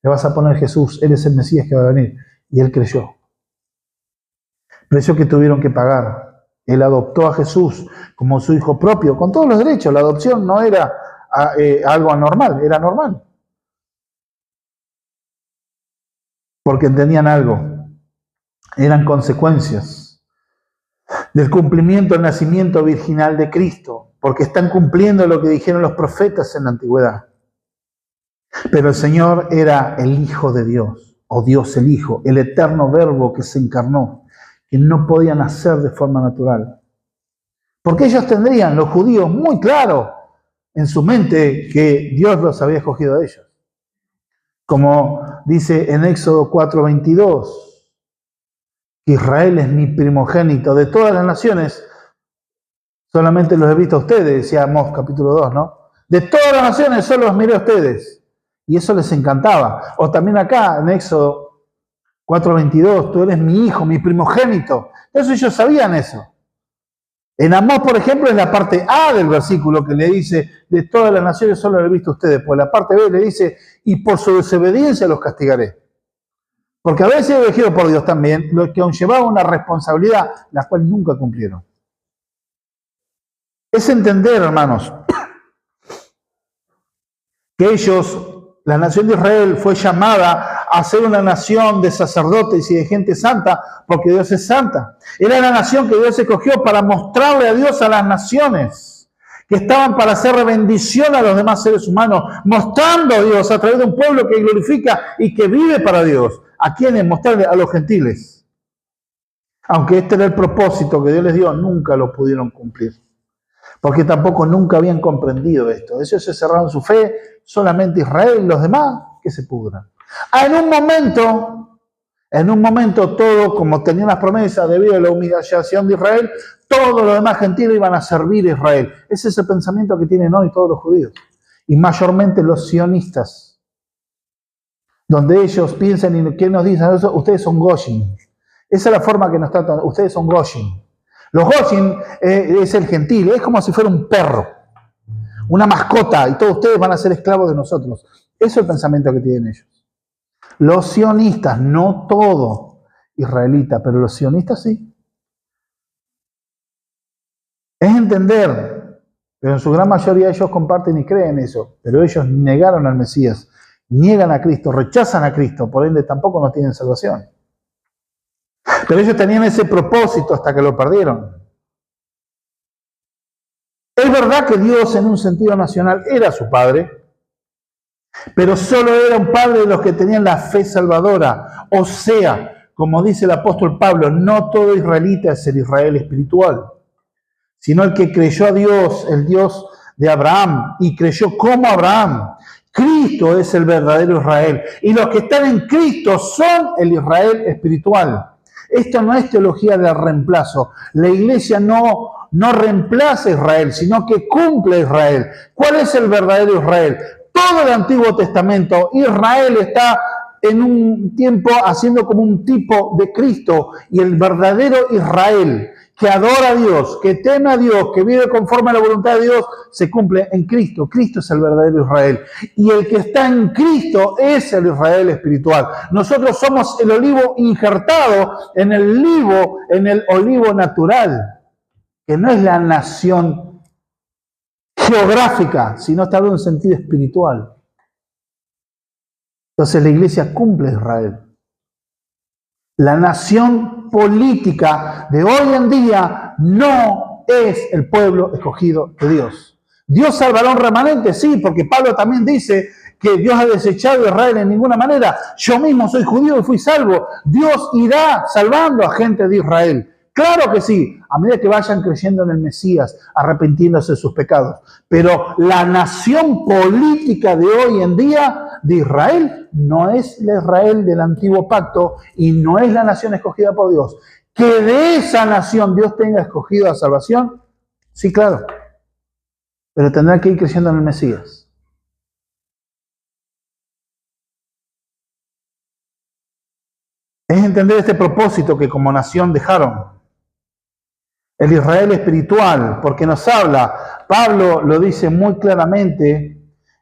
S1: Le vas a poner Jesús, Él es el Mesías que va a venir. Y él creyó. Precio que tuvieron que pagar. Él adoptó a Jesús como su hijo propio, con todos los derechos. La adopción no era algo anormal, era normal. Porque entendían algo. Eran consecuencias del cumplimiento del nacimiento virginal de Cristo, porque están cumpliendo lo que dijeron los profetas en la antigüedad. Pero el Señor era el Hijo de Dios, o Dios el Hijo, el eterno Verbo que se encarnó, que no podía nacer de forma natural. Porque ellos tendrían, los judíos, muy claro en su mente que Dios los había escogido a ellos. Como dice en Éxodo 4:22, Israel es mi primogénito de todas las naciones, solamente los he visto a ustedes, decía Amós capítulo 2, ¿no? De todas las naciones solo los miré a ustedes. Y eso les encantaba. O también acá en Éxodo 4:22, tú eres mi hijo, mi primogénito. Entonces ellos sabían eso. En Amós, por ejemplo, es la parte A del versículo que le dice, de todas las naciones solo lo he visto a ustedes. Pues la parte B le dice, y por su desobediencia los castigaré. Porque a veces elegido por Dios también, los que aún llevaban una responsabilidad, la cual nunca cumplieron. Es entender, hermanos, que ellos, la nación de Israel, fue llamada a ser una nación de sacerdotes y de gente santa, porque Dios es santa. Era la nación que Dios escogió para mostrarle a Dios a las naciones, que estaban para hacer bendición a los demás seres humanos, mostrando a Dios a través de un pueblo que glorifica y que vive para Dios. ¿A quiénes? Mostrarle a los gentiles. Aunque este era el propósito que Dios les dio, nunca lo pudieron cumplir. Porque tampoco nunca habían comprendido esto. Ellos se cerraron su fe, solamente Israel, los demás, que se pudran. En un momento todo, como tenían las promesas, debido a la humillación de Israel, todos los demás gentiles iban a servir a Israel. Ese es el pensamiento que tienen hoy todos los judíos. Y mayormente los sionistas. Donde ellos piensan, y ¿qué nos dicen? Ustedes son Goshin. Esa es la forma que nos tratan. Ustedes son Goshin. Los Goshin es el gentil, es como si fuera un perro, una mascota, y todos ustedes van a ser esclavos de nosotros. Eso es el pensamiento que tienen ellos. Los sionistas, no todo israelita, pero los sionistas sí. Es entender, pero en su gran mayoría ellos comparten y creen eso, pero ellos negaron al Mesías, niegan a Cristo, rechazan a Cristo, por ende tampoco no tienen salvación. Pero ellos tenían ese propósito hasta que lo perdieron. Es verdad que Dios en un sentido nacional era su padre, pero solo era un padre de los que tenían la fe salvadora. O sea, como dice el apóstol Pablo, no todo israelita es el Israel espiritual, sino el que creyó a Dios, el Dios de Abraham, y creyó como Abraham. Cristo es el verdadero Israel, y los que están en Cristo son el Israel espiritual. Esto no es teología del reemplazo. La iglesia no reemplaza a Israel, sino que cumple a Israel. ¿Cuál es el verdadero Israel? Todo el Antiguo Testamento, Israel está en un tiempo haciendo como un tipo de Cristo, y el verdadero Israel, que adora a Dios, que teme a Dios, que vive conforme a la voluntad de Dios, se cumple en Cristo. Cristo es el verdadero Israel. Y el que está en Cristo es el Israel espiritual. Nosotros somos el olivo injertado en el olivo natural, que no es la nación geográfica, sino está hablando en sentido espiritual. Entonces la iglesia cumple Israel. La nación política de hoy en día no es el pueblo escogido de Dios. ¿Dios salvará a un remanente? Sí, porque Pablo también dice que Dios ha desechado a Israel en ninguna manera. Yo mismo soy judío y fui salvo. Dios irá salvando a gente de Israel. Claro que sí, a medida que vayan creyendo en el Mesías, arrepintiéndose de sus pecados. Pero la nación política de hoy en día de Israel no es el Israel del antiguo pacto y no es la nación escogida por Dios. Que de esa nación Dios tenga escogido la salvación, sí, claro. Pero tendrá que ir creyendo en el Mesías. Es entender este propósito que como nación dejaron. El Israel espiritual, porque nos habla, Pablo lo dice muy claramente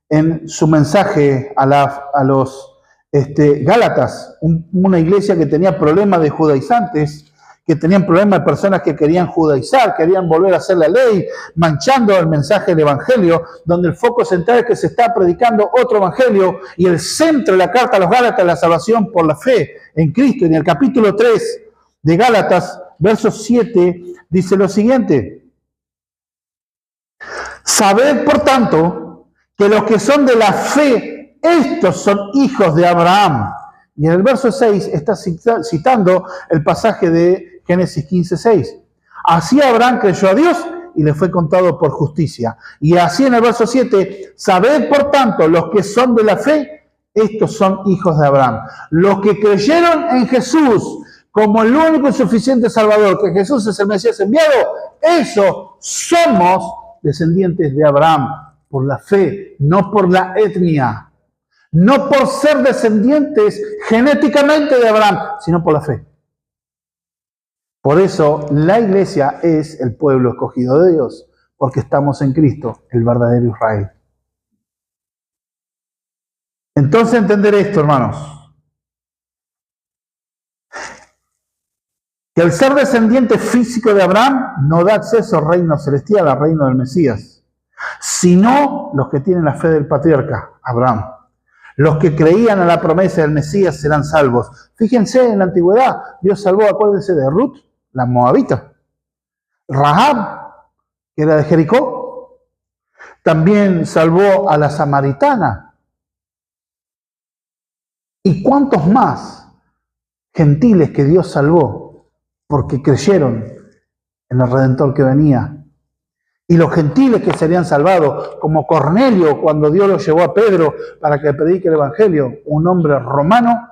S1: en su mensaje a los Gálatas, una iglesia que tenía problemas de judaizantes, que tenían problemas de personas que querían judaizar, querían volver a hacer la ley, manchando el mensaje del evangelio, donde el foco central es que se está predicando otro evangelio y el centro de la carta a los Gálatas es la salvación por la fe en Cristo. En el capítulo 3 de Gálatas, verso 7, dice lo siguiente: sabed, por tanto, que los que son de la fe, estos son hijos de Abraham. Y en el verso 6 está citando el pasaje de Génesis 15:6. Así Abraham creyó a Dios y le fue contado por justicia. Y así en el verso 7, sabed, por tanto, los que son de la fe, estos son hijos de Abraham. Los que creyeron en Jesús como el único y suficiente Salvador, que Jesús es el Mesías enviado, eso somos descendientes de Abraham, por la fe, no por la etnia, no por ser descendientes genéticamente de Abraham, sino por la fe. Por eso la iglesia es el pueblo escogido de Dios, porque estamos en Cristo, el verdadero Israel. Entonces entender esto, hermanos, que el ser descendiente físico de Abraham no da acceso al reino celestial, al reino del Mesías, sino los que tienen la fe del patriarca, Abraham. Los que creían a la promesa del Mesías serán salvos. Fíjense, en la antigüedad, Dios salvó, acuérdense de Ruth, la moabita, Rahab, que era de Jericó, también salvó a la samaritana. ¿Y cuántos más gentiles que Dios salvó? Porque creyeron en el Redentor que venía. Y los gentiles que serían salvados, como Cornelio, cuando Dios lo llevó a Pedro para que predique el Evangelio, un hombre romano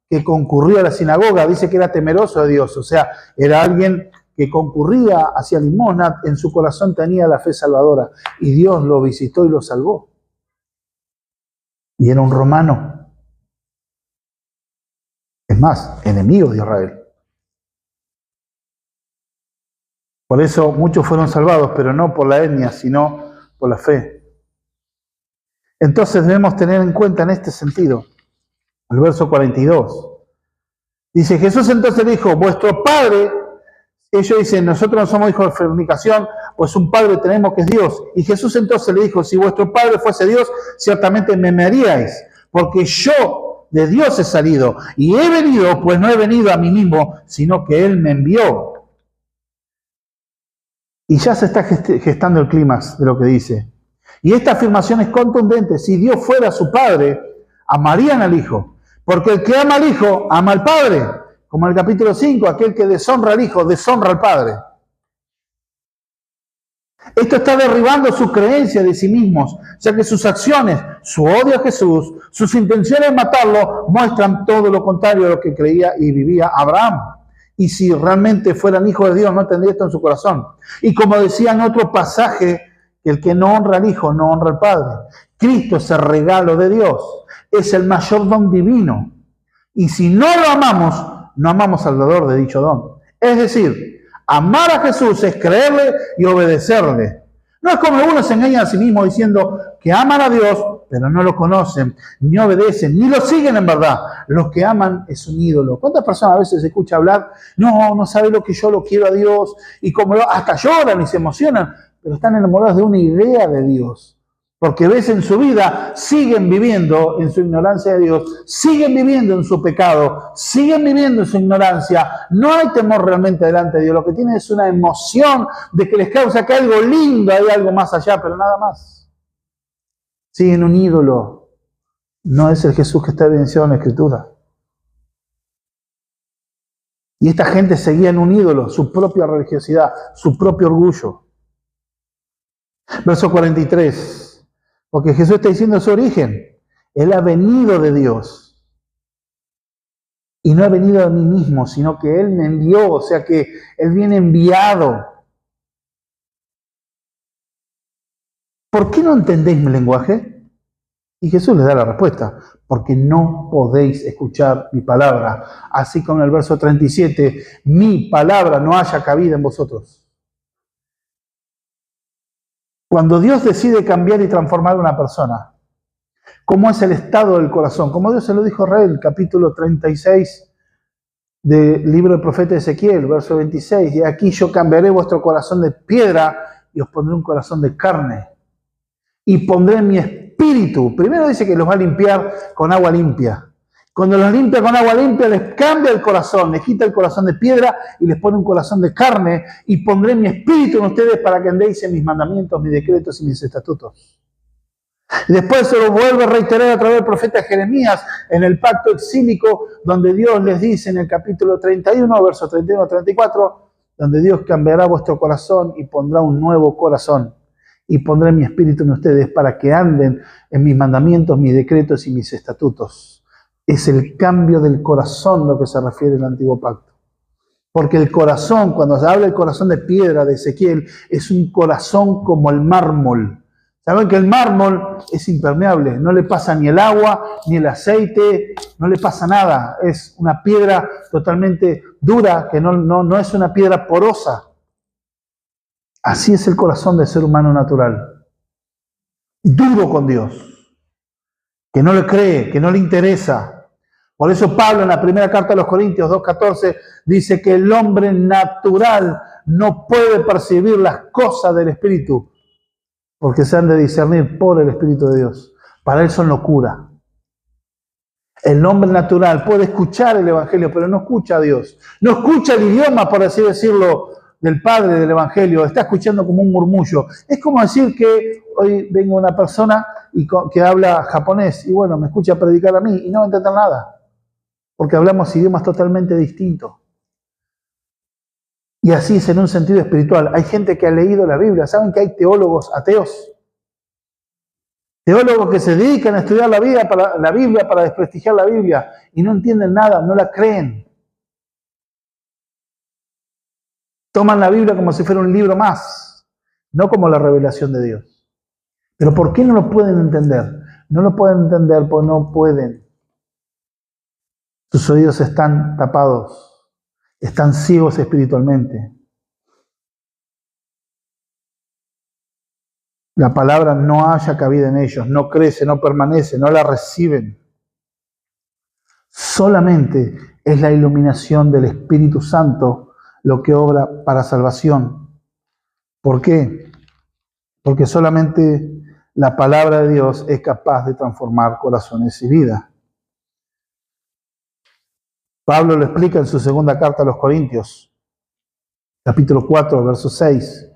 S1: que concurría a la sinagoga, dice que era temeroso de Dios, o sea, era alguien que concurría hacia limosna, en su corazón tenía la fe salvadora, y Dios lo visitó y lo salvó. Y era un romano. Es más, enemigo de Israel. Por eso muchos fueron salvados, pero no por la etnia, sino por la fe. Entonces debemos tener en cuenta en este sentido, el verso 42. Dice, Jesús entonces dijo, vuestro Padre, ellos dicen, nosotros no somos hijos de fornicación, pues un Padre tenemos que es Dios. Y Jesús entonces le dijo, si vuestro Padre fuese Dios, ciertamente me amaríais, porque yo de Dios he salido, y he venido, pues no he venido a mí mismo, sino que Él me envió. Y ya se está gestando el clímax de lo que dice. Y esta afirmación es contundente. Si Dios fuera su Padre, amarían al Hijo. Porque el que ama al Hijo, ama al Padre. Como en el capítulo 5, aquel que deshonra al Hijo, deshonra al Padre. Esto está derribando su creencia de sí mismos, ya que sus acciones, su odio a Jesús, sus intenciones de matarlo, muestran todo lo contrario a lo que creía y vivía Abraham. Y si realmente fueran hijos de Dios, no tendría esto en su corazón. Y como decía en otro pasaje, que el que no honra al Hijo, no honra al Padre. Cristo es el regalo de Dios, es el mayor don divino. Y si no lo amamos, no amamos al dador de dicho don. Es decir, Amar a Jesús es creerle y obedecerle. No es como algunos se engañan a sí mismos diciendo que aman a Dios, pero no lo conocen, ni obedecen, ni lo siguen en verdad. Los que aman es un ídolo. ¿Cuántas personas a veces se escucha hablar? No sabe lo que yo lo quiero a Dios, y como hasta lloran y se emocionan, pero están enamorados de una idea de Dios. Porque ves en su vida, siguen viviendo en su ignorancia de Dios, siguen viviendo en su pecado, siguen viviendo en su ignorancia. No hay temor realmente delante de Dios. Lo que tienen es una emoción de que les causa que algo lindo, hay algo más allá, pero nada más. Siguen un ídolo. No es el Jesús que está evidenciado en la Escritura. Y esta gente seguía en un ídolo, su propia religiosidad, su propio orgullo. Verso 43. Porque Jesús está diciendo su origen. Él ha venido de Dios. Y no ha venido de mí mismo, sino que Él me envió. O sea que Él viene enviado. ¿Por qué no entendéis mi lenguaje? Y Jesús les da la respuesta. Porque no podéis escuchar mi palabra. Así como en el verso 37, mi palabra no haya cabida en vosotros. Cuando Dios decide cambiar y transformar a una persona, ¿cómo es el estado del corazón? Como Dios se lo dijo a Israel, capítulo 36 del libro del profeta Ezequiel, verso 26. Y aquí yo cambiaré vuestro corazón de piedra y os pondré un corazón de carne. Y pondré mi espíritu. Primero dice que los va a limpiar con agua limpia. Cuando los limpia con agua limpia, les cambia el corazón, les quita el corazón de piedra y les pone un corazón de carne, y pondré mi espíritu en ustedes para que andéis en mis mandamientos, mis decretos y mis estatutos. Y después se lo vuelve a reiterar a través del profeta Jeremías en el pacto exílico, donde Dios les dice en el capítulo 31, versos 31 a 34, donde Dios cambiará vuestro corazón y pondrá un nuevo corazón. Y pondré mi espíritu en ustedes para que anden en mis mandamientos, mis decretos y mis estatutos. Es el cambio del corazón lo que se refiere al antiguo pacto. Porque el corazón, cuando se habla del corazón de piedra de Ezequiel, es un corazón como el mármol. Saben que el mármol es impermeable, no le pasa ni el agua, ni el aceite, no le pasa nada. Es una piedra totalmente dura, que no es una piedra porosa. Así es el corazón del ser humano natural. Duro con Dios. Que no le cree, que no le interesa. Por eso Pablo en la primera carta a los Corintios 2:14 dice que el hombre natural no puede percibir las cosas del Espíritu, porque se han de discernir por el Espíritu de Dios. Para él son locura. El hombre natural puede escuchar el Evangelio, pero no escucha a Dios. No escucha el idioma, por así decirlo, del Padre del Evangelio. Está escuchando como un murmullo. Es como decir que hoy venga una persona que habla japonés y bueno, me escucha predicar a mí y no va a entender nada. Porque hablamos idiomas totalmente distintos. Y así es en un sentido espiritual. Hay gente que ha leído la Biblia. ¿Saben que hay teólogos ateos? Teólogos que se dedican a estudiar la Biblia para desprestigiar la Biblia y no entienden nada, no la creen. Toman la Biblia como si fuera un libro más, no como la revelación de Dios. Pero ¿por qué no lo pueden entender? No lo pueden entender porque no pueden. Sus oídos están tapados, están ciegos espiritualmente. La palabra no haya cabida en ellos, no crece, no permanece, no la reciben. Solamente es la iluminación del Espíritu Santo lo que obra para salvación. ¿Por qué? Porque solamente la palabra de Dios es capaz de transformar corazones y vidas. Pablo lo explica en su segunda carta a los Corintios, capítulo 4, verso 6.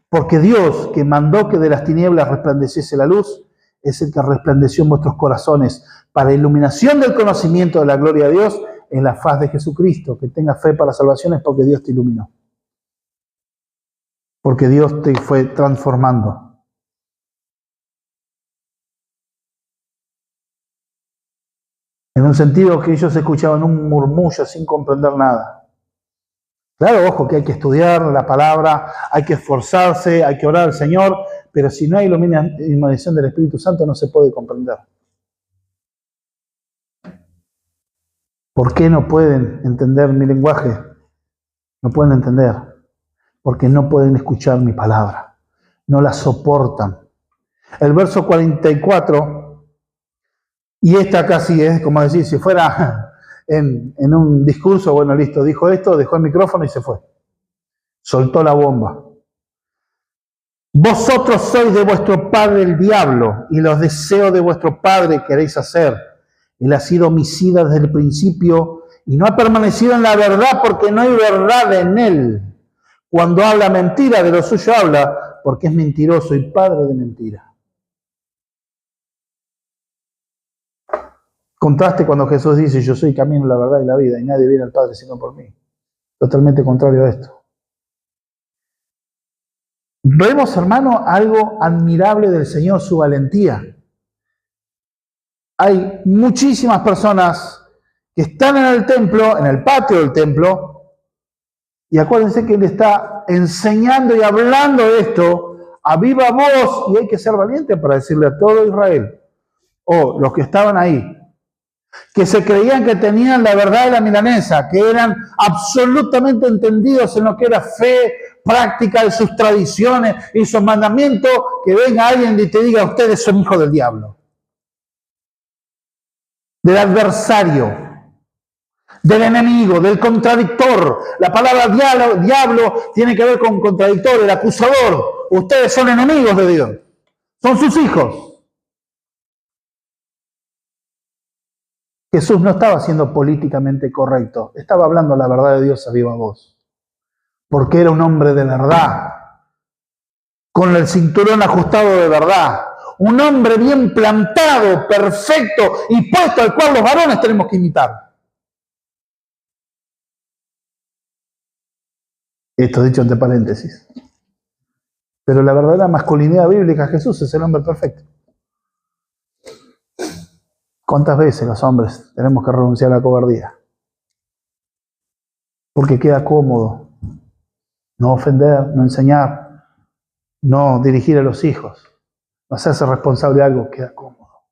S1: Porque Dios, que mandó que de las tinieblas resplandeciese la luz, es el que resplandeció en vuestros corazones para iluminación del conocimiento de la gloria de Dios en la faz de Jesucristo. Que tengas fe para salvación es porque Dios te iluminó. Porque Dios te fue transformando. En un sentido que ellos escuchaban un murmullo sin comprender nada. Claro, ojo, que hay que estudiar la palabra, hay que esforzarse, hay que orar al Señor, pero si no hay iluminación del Espíritu Santo no se puede comprender. ¿Por qué no pueden entender mi lenguaje? No pueden entender. porque no pueden escuchar mi palabra, no la soportan. El verso 44, y esta casi es como decir, si fuera en un discurso, bueno, listo, dijo esto, dejó el micrófono y se fue. Soltó la bomba. Vosotros sois de vuestro padre el diablo, y los deseos de vuestro padre queréis hacer. Él ha sido homicida desde el principio y no ha permanecido en la verdad porque no hay verdad en él. Cuando habla mentira, de lo suyo habla porque es mentiroso y padre de mentira. Contraste cuando Jesús dice, yo soy el camino, la verdad y la vida, y nadie viene al Padre sino por mí. Totalmente contrario a esto. Vemos, hermano, algo admirable del Señor, su valentía. Hay muchísimas personas que están en el templo, en el patio del templo, y acuérdense que Él está enseñando y hablando de esto a viva voz, y hay que ser valiente para decirle a todo Israel, o los que estaban ahí, que se creían que tenían la verdad de la milanesa, que eran absolutamente entendidos en lo que era fe, práctica de sus tradiciones y sus mandamientos, que venga alguien y te diga, ustedes son hijos del diablo, del adversario, del enemigo, del contradictor. La palabra diablo tiene que ver con contradictor, el acusador. Ustedes son enemigos de Dios, son sus hijos. Jesús no estaba siendo políticamente correcto, estaba hablando la verdad de Dios a viva voz, porque era un hombre de verdad, con el cinturón ajustado de verdad, un hombre bien plantado, perfecto y puesto al cual los varones tenemos que imitar. Esto dicho entre paréntesis. Pero la verdadera masculinidad bíblica, Jesús es el hombre perfecto. ¿Cuántas veces los hombres tenemos que renunciar a la cobardía? Porque queda cómodo no ofender, no enseñar, no dirigir a los hijos, no hacerse responsable de algo, queda cómodo.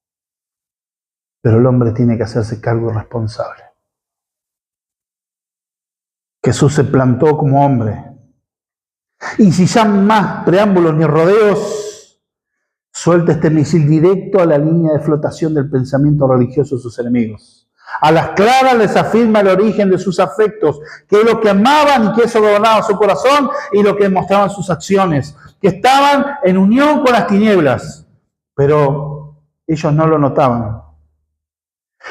S1: Pero el hombre tiene que hacerse cargo y responsable. Jesús se plantó como hombre. Y si ya más preámbulos ni rodeos, suelta este misil directo a la línea de flotación del pensamiento religioso de sus enemigos. A las claras les afirma el origen de sus afectos, que es lo que amaban y que eso gobernaba su corazón y lo que mostraban sus acciones, que estaban en unión con las tinieblas, pero ellos no lo notaban.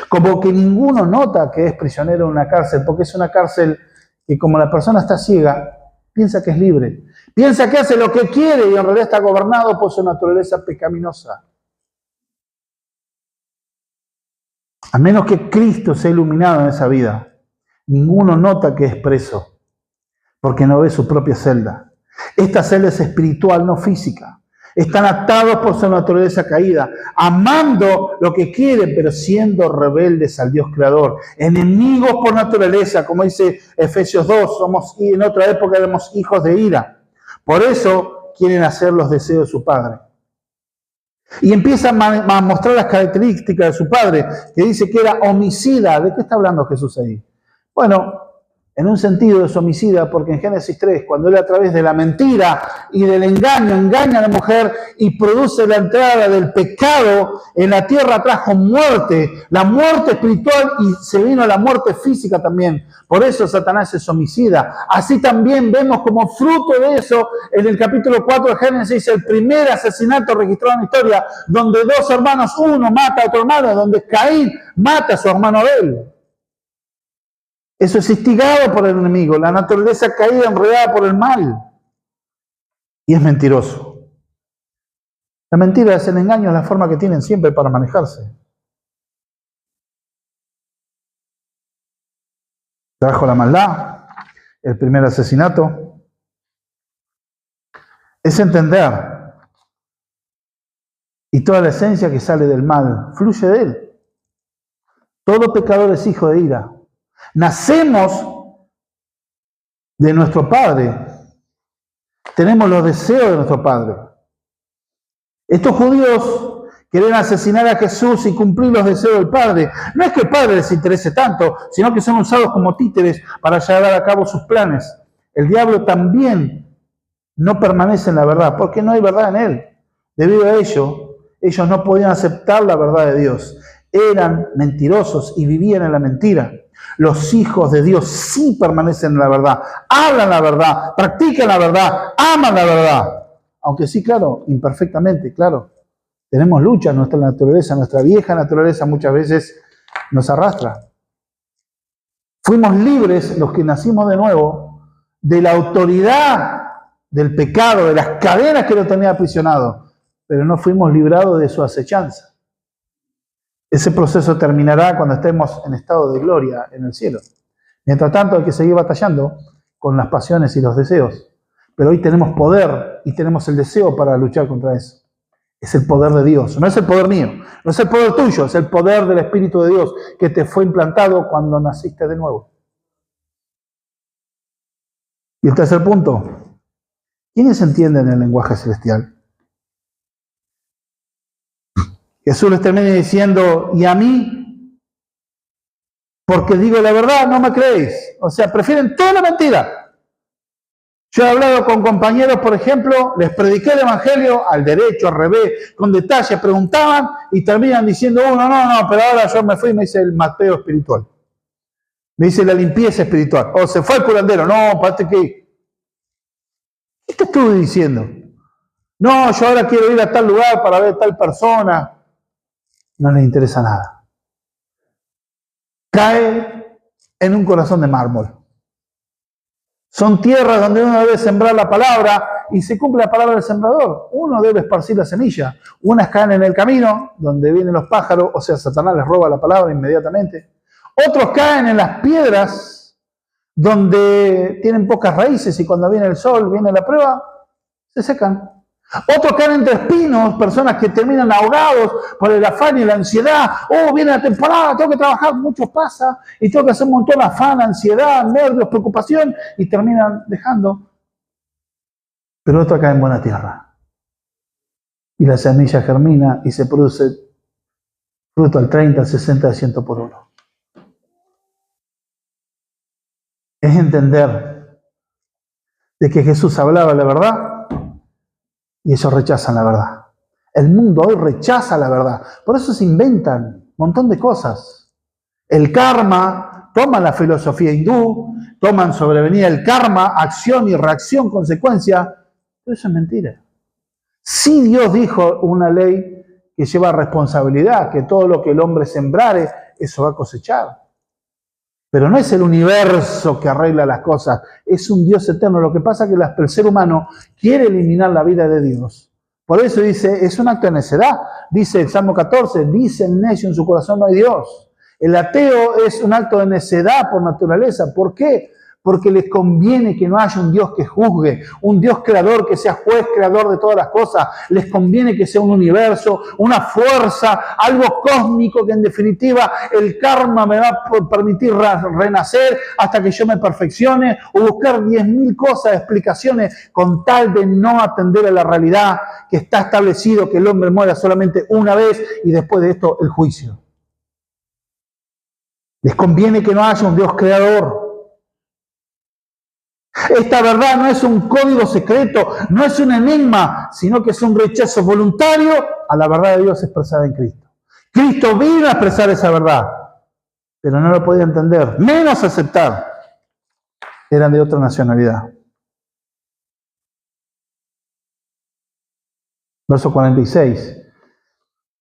S1: Como que ninguno nota que es prisionero en una cárcel, porque es una cárcel que como la persona está ciega, piensa que es libre. Piensa que hace lo que quiere y en realidad está gobernado por su naturaleza pecaminosa. A menos que Cristo sea iluminado en esa vida, ninguno nota que es preso, porque no ve su propia celda. Esta celda es espiritual, no física. Están atados por su naturaleza caída, amando lo que quieren, pero siendo rebeldes al Dios creador. Enemigos por naturaleza, como dice Efesios 2, en otra época éramos hijos de ira. Por eso quieren hacer los deseos de su padre. Y empieza a mostrar las características de su padre, que dice que era homicida. ¿De qué está hablando Jesús ahí? Bueno, en un sentido es homicida, porque en Génesis 3, cuando él a través de la mentira y del engaño engaña a la mujer y produce la entrada del pecado en la tierra, trajo muerte, la muerte espiritual, y se vino la muerte física también. Por eso Satanás es homicida. Así también vemos como fruto de eso en el capítulo 4 de Génesis, el primer asesinato registrado en la historia, donde dos hermanos, uno mata a otro hermano, donde Caín mata a su hermano Abel. Eso es instigado por el enemigo, la naturaleza caída, enredada por el mal. Y es mentiroso. La mentira es el engaño, es la forma que tienen siempre para manejarse. Trajo la maldad, el primer asesinato. Es entender. Y toda la esencia que sale del mal fluye de él. Todo pecador es hijo de ira. Nacemos de nuestro Padre. Tenemos los deseos de nuestro Padre. Estos judíos quieren asesinar a Jesús y cumplir los deseos del Padre. No es que el Padre les interese tanto, sino que son usados como títeres para llevar a cabo sus planes. El diablo también no permanece en la verdad, porque no hay verdad en él. Debido a ello, ellos no podían aceptar la verdad de Dios. Eran mentirosos y vivían en la mentira. Los hijos de Dios sí permanecen en la verdad, hablan la verdad, practican la verdad, aman la verdad. Aunque sí, claro, imperfectamente, claro. Tenemos lucha, nuestra naturaleza, nuestra vieja naturaleza muchas veces nos arrastra. Fuimos libres, los que nacimos de nuevo, de la autoridad del pecado, de las cadenas que lo tenía aprisionado, pero no fuimos librados de su acechanza. Ese proceso terminará cuando estemos en estado de gloria en el cielo. Mientras tanto, hay que seguir batallando con las pasiones y los deseos. Pero hoy tenemos poder y tenemos el deseo para luchar contra eso. Es el poder de Dios, no es el poder mío, no es el poder tuyo, es el poder del Espíritu de Dios que te fue implantado cuando naciste de nuevo. Y el tercer punto, ¿quiénes entienden el lenguaje celestial? Jesús les termina diciendo, ¿y a mí? Porque digo la verdad, no me creéis. O sea, prefieren toda la mentira. Yo he hablado con compañeros, por ejemplo, les prediqué el Evangelio al derecho, al revés, con detalle, preguntaban y terminan diciendo, no, pero ahora yo me fui y me hice el mapeo espiritual. Me hice la limpieza espiritual. O se fue al curandero, no, parece que... ¿Qué te estuve diciendo? No, yo ahora quiero ir a tal lugar para ver tal persona. No les interesa nada. Cae en un corazón de mármol. Son tierras donde uno debe sembrar la palabra y se cumple la palabra del sembrador. Uno debe esparcir la semilla. Unas caen en el camino donde vienen los pájaros, o sea, Satanás les roba la palabra inmediatamente. Otros caen en las piedras donde tienen pocas raíces y cuando viene el sol, viene la prueba, se secan. Otros caen entre espinos, personas que terminan ahogados por el afán y la ansiedad. Oh, viene la temporada, tengo que trabajar, mucho pasa, y tengo que hacer un montón de afán, ansiedad, nervios, preocupación, y terminan dejando. Pero otros caen en buena tierra. Y la semilla germina y se produce fruto al 30, al 60, al 100 por uno. Es entender de que Jesús hablaba la verdad, y ellos rechazan la verdad. El mundo hoy rechaza la verdad. Por eso se inventan un montón de cosas. El karma, toman la filosofía hindú, toman sobrevenida el karma, acción y reacción, consecuencia. Pero eso es mentira. Sí, Dios dijo una ley que lleva responsabilidad, que todo lo que el hombre sembrare, eso va a cosechar. Pero no es el universo que arregla las cosas, es un Dios eterno. Lo que pasa es que el ser humano quiere eliminar la vida de Dios. Por eso dice, es un acto de necedad. Dice el Salmo 14, dice el necio en su corazón no hay Dios. El ateo es un acto de necedad por naturaleza. ¿Por qué? Porque les conviene que no haya un Dios que juzgue, un Dios creador que sea juez, creador de todas las cosas. Les conviene que sea un universo, una fuerza, algo cósmico que en definitiva el karma me va a permitir renacer hasta que yo me perfeccione o buscar 10.000 cosas, explicaciones con tal de no atender a la realidad que está establecido que el hombre muera solamente una vez y después de esto el juicio. Les conviene que no haya un Dios creador. Esta verdad no es un código secreto, no es un enigma, sino que es un rechazo voluntario a la verdad de Dios expresada en Cristo. Cristo vino a expresar esa verdad, pero no lo podía entender, menos aceptar. Eran de otra nacionalidad. Verso 46.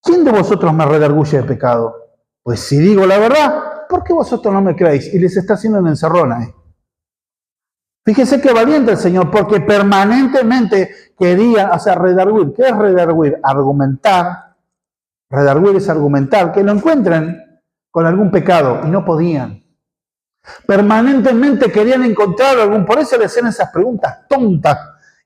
S1: ¿Quién de vosotros me redarguye de pecado? Pues si digo la verdad, ¿por qué vosotros no me creéis? Y les está haciendo una encerrona. Fíjese qué valiente el Señor, porque permanentemente quería, redarguir. ¿Qué es redarguir? Argumentar. Redarguir es argumentar, que lo encuentren con algún pecado, y no podían. Permanentemente querían encontrar algún, por eso le hacían esas preguntas tontas.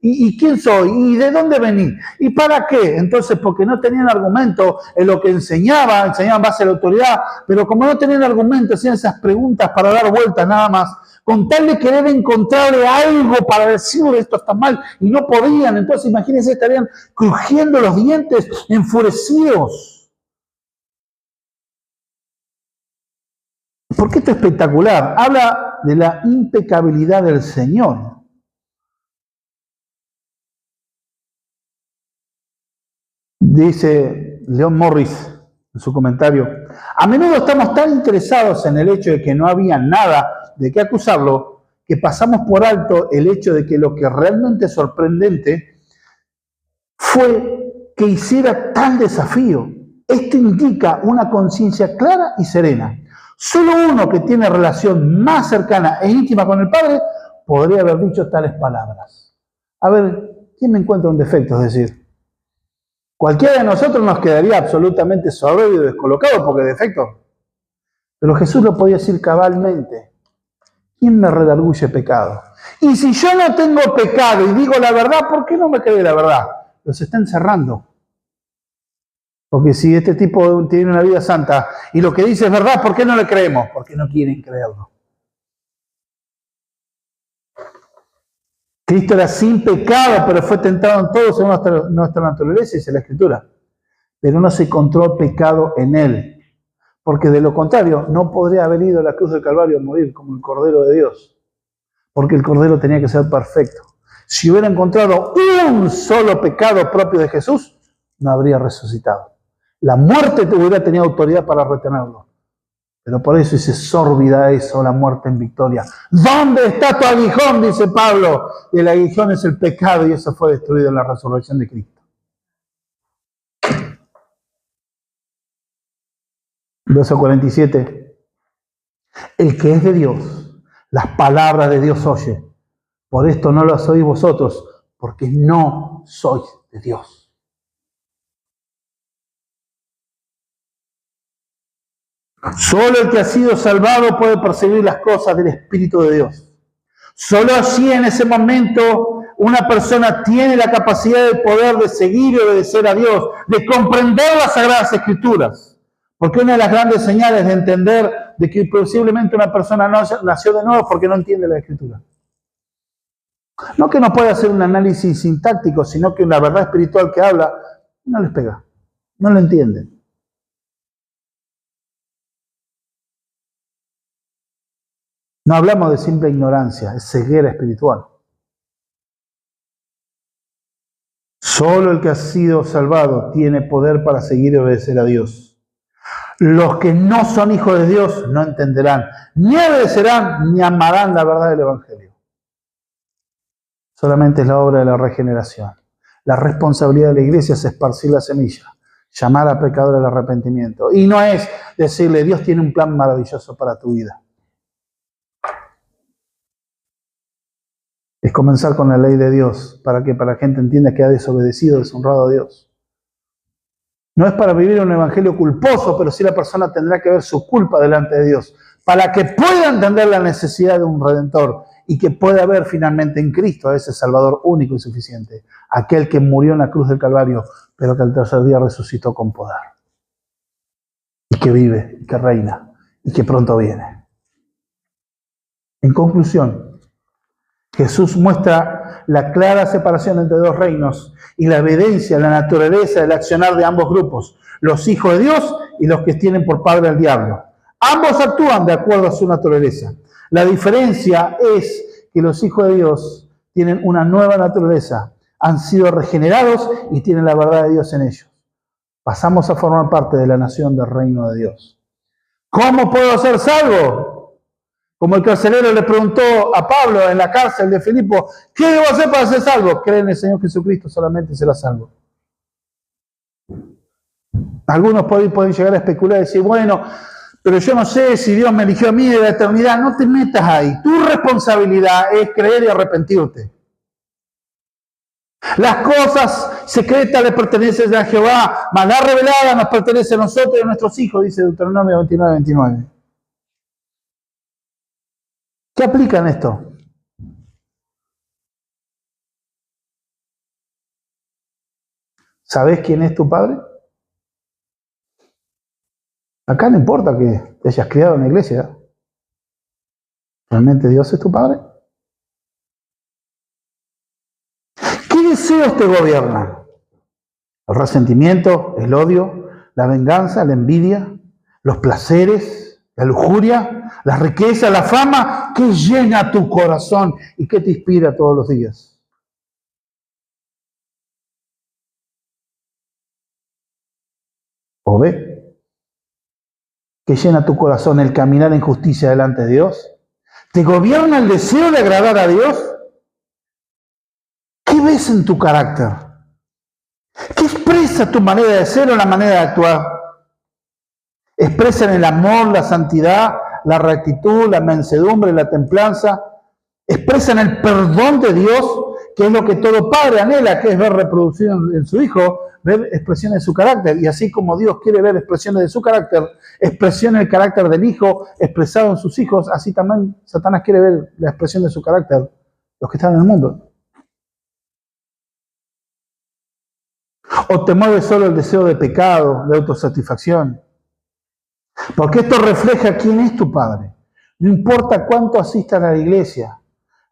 S1: ¿Y quién soy? ¿Y de dónde vení? ¿Y para qué? Entonces, porque no tenían argumento en lo que enseñaban base a la autoridad, pero como no tenían argumento, hacían esas preguntas para dar vueltas nada más, con tal de querer encontrarle algo para decirle esto está mal, y no podían. Entonces, imagínense, estarían crujiendo los dientes, enfurecidos. ¿Por qué esto es espectacular? Habla de la impecabilidad del Señor. Dice Leon Morris en su comentario: a menudo estamos tan interesados en el hecho de que no había nada de qué acusarlo, que pasamos por alto el hecho de que lo que realmente es sorprendente fue que hiciera tal desafío. Esto indica una conciencia clara y serena. Solo uno que tiene relación más cercana e íntima con el Padre podría haber dicho tales palabras. A ver, ¿quién me encuentra un defecto? Es decir, cualquiera de nosotros nos quedaría absolutamente soberbio y descolocado porque defecto. Pero Jesús lo podía decir cabalmente. ¿Quién me redarguye pecado? Y si yo no tengo pecado y digo la verdad, ¿por qué no me cree la verdad? Los está encerrando. Porque si este tipo tiene una vida santa y lo que dice es verdad, ¿por qué no le creemos? Porque no quieren creerlo. Cristo era sin pecado, pero fue tentado en todo según nuestra naturaleza, dice la Escritura. Pero no se encontró pecado en él. Porque de lo contrario, no podría haber ido a la cruz del Calvario a morir como el Cordero de Dios. Porque el Cordero tenía que ser perfecto. Si hubiera encontrado un solo pecado propio de Jesús, no habría resucitado. La muerte hubiera tenido autoridad para retenerlo. Pero por eso dice, sórbida eso, la muerte en victoria. ¿Dónde está tu aguijón? Dice Pablo. Y el aguijón es el pecado y eso fue destruido en la resurrección de Cristo. Verso 47. El que es de Dios, las palabras de Dios oye. Por esto no las oís vosotros, porque no sois de Dios. Solo el que ha sido salvado puede percibir las cosas del Espíritu de Dios. Solo así en ese momento una persona tiene la capacidad de poder de seguir y obedecer a Dios, de comprender las Sagradas Escrituras. Porque una de las grandes señales de entender de que posiblemente una persona no nació de nuevo es porque no entiende la Escritura. No que no pueda hacer un análisis sintáctico, sino que una verdad espiritual que habla no les pega, no lo entienden. No hablamos de simple ignorancia, es ceguera espiritual. Solo el que ha sido salvado tiene poder para seguir y obedecer a Dios. Los que no son hijos de Dios no entenderán, ni obedecerán, ni amarán la verdad del Evangelio. Solamente es la obra de la regeneración. La responsabilidad de la iglesia es esparcir la semilla, llamar a pecador al arrepentimiento. Y no es decirle, Dios tiene un plan maravilloso para tu vida. Es comenzar con la ley de Dios, para que la gente entienda que ha desobedecido, deshonrado a Dios. No es para vivir un evangelio culposo, pero sí la persona tendrá que ver su culpa delante de Dios, para que pueda entender la necesidad de un Redentor y que pueda ver finalmente en Cristo a ese Salvador único y suficiente, aquel que murió en la cruz del Calvario, pero que al tercer día resucitó con poder. Y que vive, y que reina, y que pronto viene. En conclusión, Jesús muestra la clara separación entre dos reinos y la evidencia, la naturaleza del accionar de ambos grupos, los hijos de Dios y los que tienen por padre al diablo. Ambos actúan de acuerdo a su naturaleza. La diferencia es que los hijos de Dios tienen una nueva naturaleza, han sido regenerados y tienen la verdad de Dios en ellos. Pasamos a formar parte de la nación del reino de Dios. ¿Cómo puedo ser salvo? Como el carcelero le preguntó a Pablo en la cárcel de Filipo, ¿qué debo hacer para ser salvo? Cree en el Señor Jesucristo, solamente será salvo. Algunos pueden llegar a especular y decir, bueno, pero yo no sé si Dios me eligió a mí de la eternidad. No te metas ahí. Tu responsabilidad es creer y arrepentirte. Las cosas secretas le pertenecen a Jehová, mas las reveladas nos pertenecen a nosotros y a nuestros hijos, dice Deuteronomio 29:29. ¿Qué aplica en esto? ¿Sabés quién es tu padre? Acá no importa que te hayas criado en la iglesia. ¿Realmente Dios es tu padre? ¿Qué deseos te gobiernan? El resentimiento, el odio, la venganza, la envidia, los placeres, la lujuria, la riqueza, la fama. ¿Qué llena tu corazón y qué te inspira todos los días? O B, que llena tu corazón el caminar en justicia delante de Dios. ¿Te gobierna el deseo de agradar a Dios? ¿Qué ves en tu carácter? ¿Qué expresa tu manera de ser o la manera de actuar? ¿Expresan el amor, la santidad, la rectitud, la mansedumbre, la templanza? ¿Expresan el perdón de Dios, que es lo que todo padre anhela, que es ver reproducido en su hijo, ver expresiones de su carácter? Y así como Dios quiere ver expresiones de su carácter, expresiones del carácter del hijo expresado en sus hijos, así también Satanás quiere ver la expresión de su carácter, los que están en el mundo. ¿O te mueve solo el deseo de pecado, de autosatisfacción? Porque esto refleja quién es tu padre. No importa cuánto asistan a la iglesia.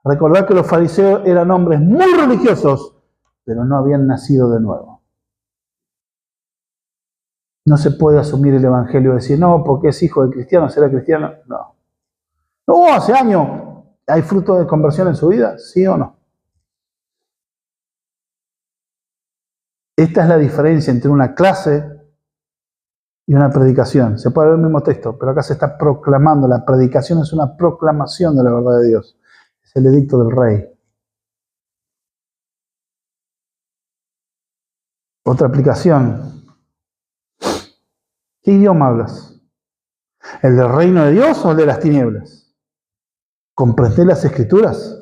S1: Recordad que los fariseos eran hombres muy religiosos, pero no habían nacido de nuevo. No se puede asumir el evangelio y decir, no, porque es hijo de cristiano, será cristiano. No. No, hace años. ¿Hay fruto de conversión en su vida? ¿Sí o no? Esta es la diferencia entre una clase y una predicación. Se puede ver el mismo texto, pero acá se está proclamando. La predicación es una proclamación de la verdad de Dios. Es el edicto del rey. Otra aplicación. ¿Qué idioma hablas? ¿El del reino de Dios o el de las tinieblas? ¿Comprendés las escrituras?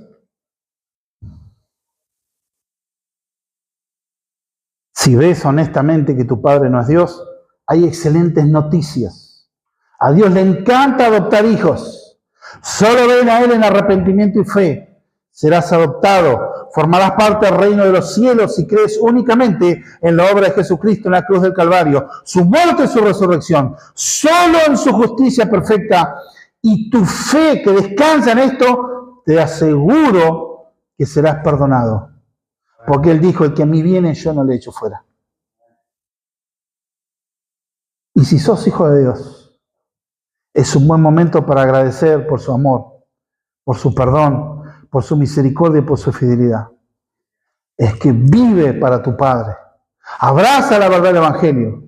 S1: Si ves honestamente que tu padre no es Dios, hay excelentes noticias. A Dios le encanta adoptar hijos. Solo ven a Él en arrepentimiento y fe. Serás adoptado. Formarás parte del reino de los cielos si crees únicamente en la obra de Jesucristo en la cruz del Calvario, su muerte y su resurrección. Solo en su justicia perfecta y tu fe que descansa en esto, te aseguro que serás perdonado. Porque Él dijo, el que a mí viene yo no le echo fuera. Y si sos hijo de Dios, es un buen momento para agradecer por su amor, por su perdón, por su misericordia y por su fidelidad. Es que vive para tu Padre. Abraza la verdad del Evangelio.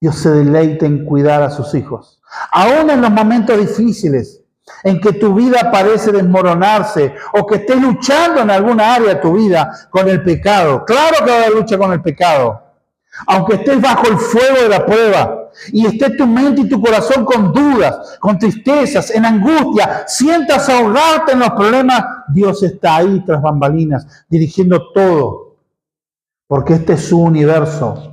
S1: Dios se deleita en cuidar a sus hijos. Aún en los momentos difíciles, en que tu vida parece desmoronarse o que estés luchando en alguna área de tu vida con el pecado. Claro que va a haber lucha con el pecado. Aunque estés bajo el fuego de la prueba y esté tu mente y tu corazón con dudas, con tristezas, en angustia, sientas ahogarte en los problemas, Dios está ahí tras bambalinas, dirigiendo todo. Porque este es su universo.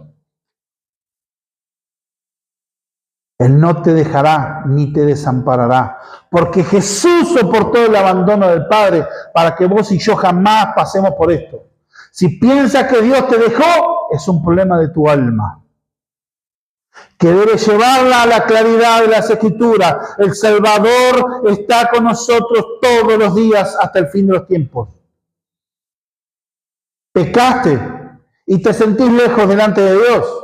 S1: Él no te dejará ni te desamparará. Porque Jesús soportó el abandono del Padre para que vos y yo jamás pasemos por esto. Si piensas que Dios te dejó, es un problema de tu alma. Que debes llevarla a la claridad de las Escrituras. El Salvador está con nosotros todos los días hasta el fin de los tiempos. Pecaste y te sentís lejos delante de Dios.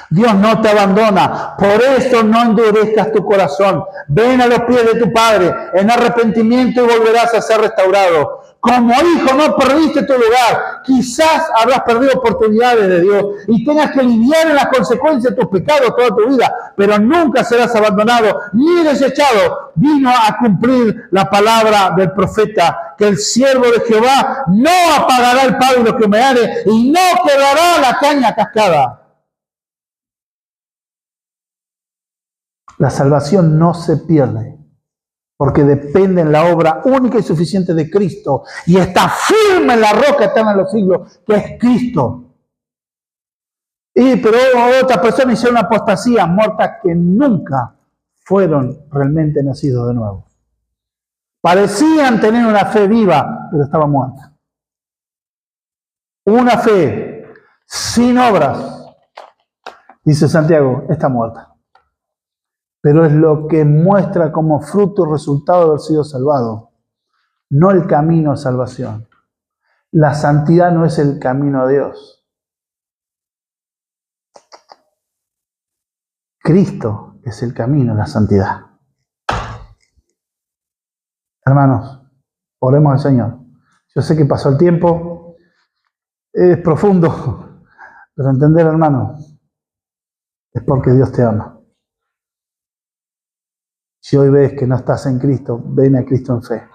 S1: Dios no te abandona, por eso no endurezcas tu corazón. Ven a los pies de tu Padre en arrepentimiento y volverás a ser restaurado. Como hijo no perdiste tu lugar, quizás habrás perdido oportunidades de Dios y tengas que lidiar en las consecuencias de tus pecados toda tu vida, pero nunca serás abandonado ni desechado. Vino a cumplir la palabra del profeta, que el siervo de Jehová no apagará el palo de los que me ame y no quedará la caña cascada. La salvación no se pierde, porque depende en la obra única y suficiente de Cristo, y está firme en la roca eterna de los siglos, que es Cristo. Pero otras personas hicieron apostasía, muertas que nunca fueron realmente nacidos de nuevo. Parecían tener una fe viva, pero estaba muerta. Una fe sin obras, dice Santiago, está muerta. Pero es lo que muestra como fruto y resultado de haber sido salvado, no el camino a salvación. La santidad no es el camino a Dios. Cristo es el camino a la santidad. Hermanos, oremos al Señor. Yo sé que pasó el tiempo, es profundo, pero entender, hermanos, es porque Dios te ama. Si hoy ves que no estás en Cristo, ven a Cristo en fe.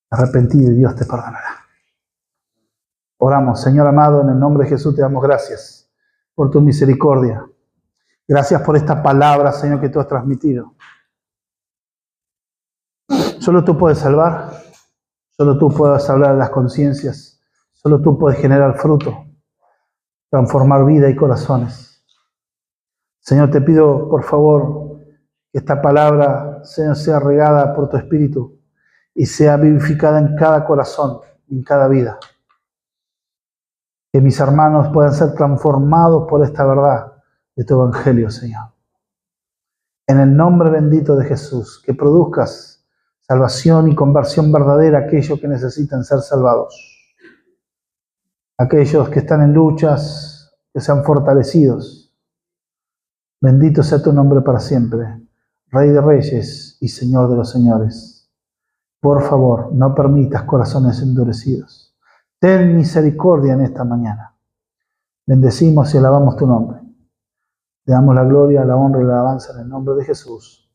S1: Arrepentido y Dios te perdonará. Oramos, Señor amado, en el nombre de Jesús te damos gracias por tu misericordia. Gracias por esta palabra, Señor, que tú has transmitido. Solo tú puedes salvar, solo tú puedes hablar a las conciencias, solo tú puedes generar fruto, transformar vida y corazones. Señor, te pido, por favor, que esta palabra sea regada por tu Espíritu y sea vivificada en cada corazón, en cada vida. Que mis hermanos puedan ser transformados por esta verdad de tu Evangelio, Señor. En el nombre bendito de Jesús, que produzcas salvación y conversión verdadera a aquellos que necesitan ser salvados. Aquellos que están en luchas, que sean fortalecidos. Bendito sea tu nombre para siempre, Rey de Reyes y Señor de los Señores. Por favor, no permitas corazones endurecidos. Ten misericordia en esta mañana. Bendecimos y alabamos tu nombre. Te damos la gloria, la honra y la alabanza en el nombre de Jesús.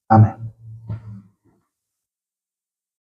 S1: Amén.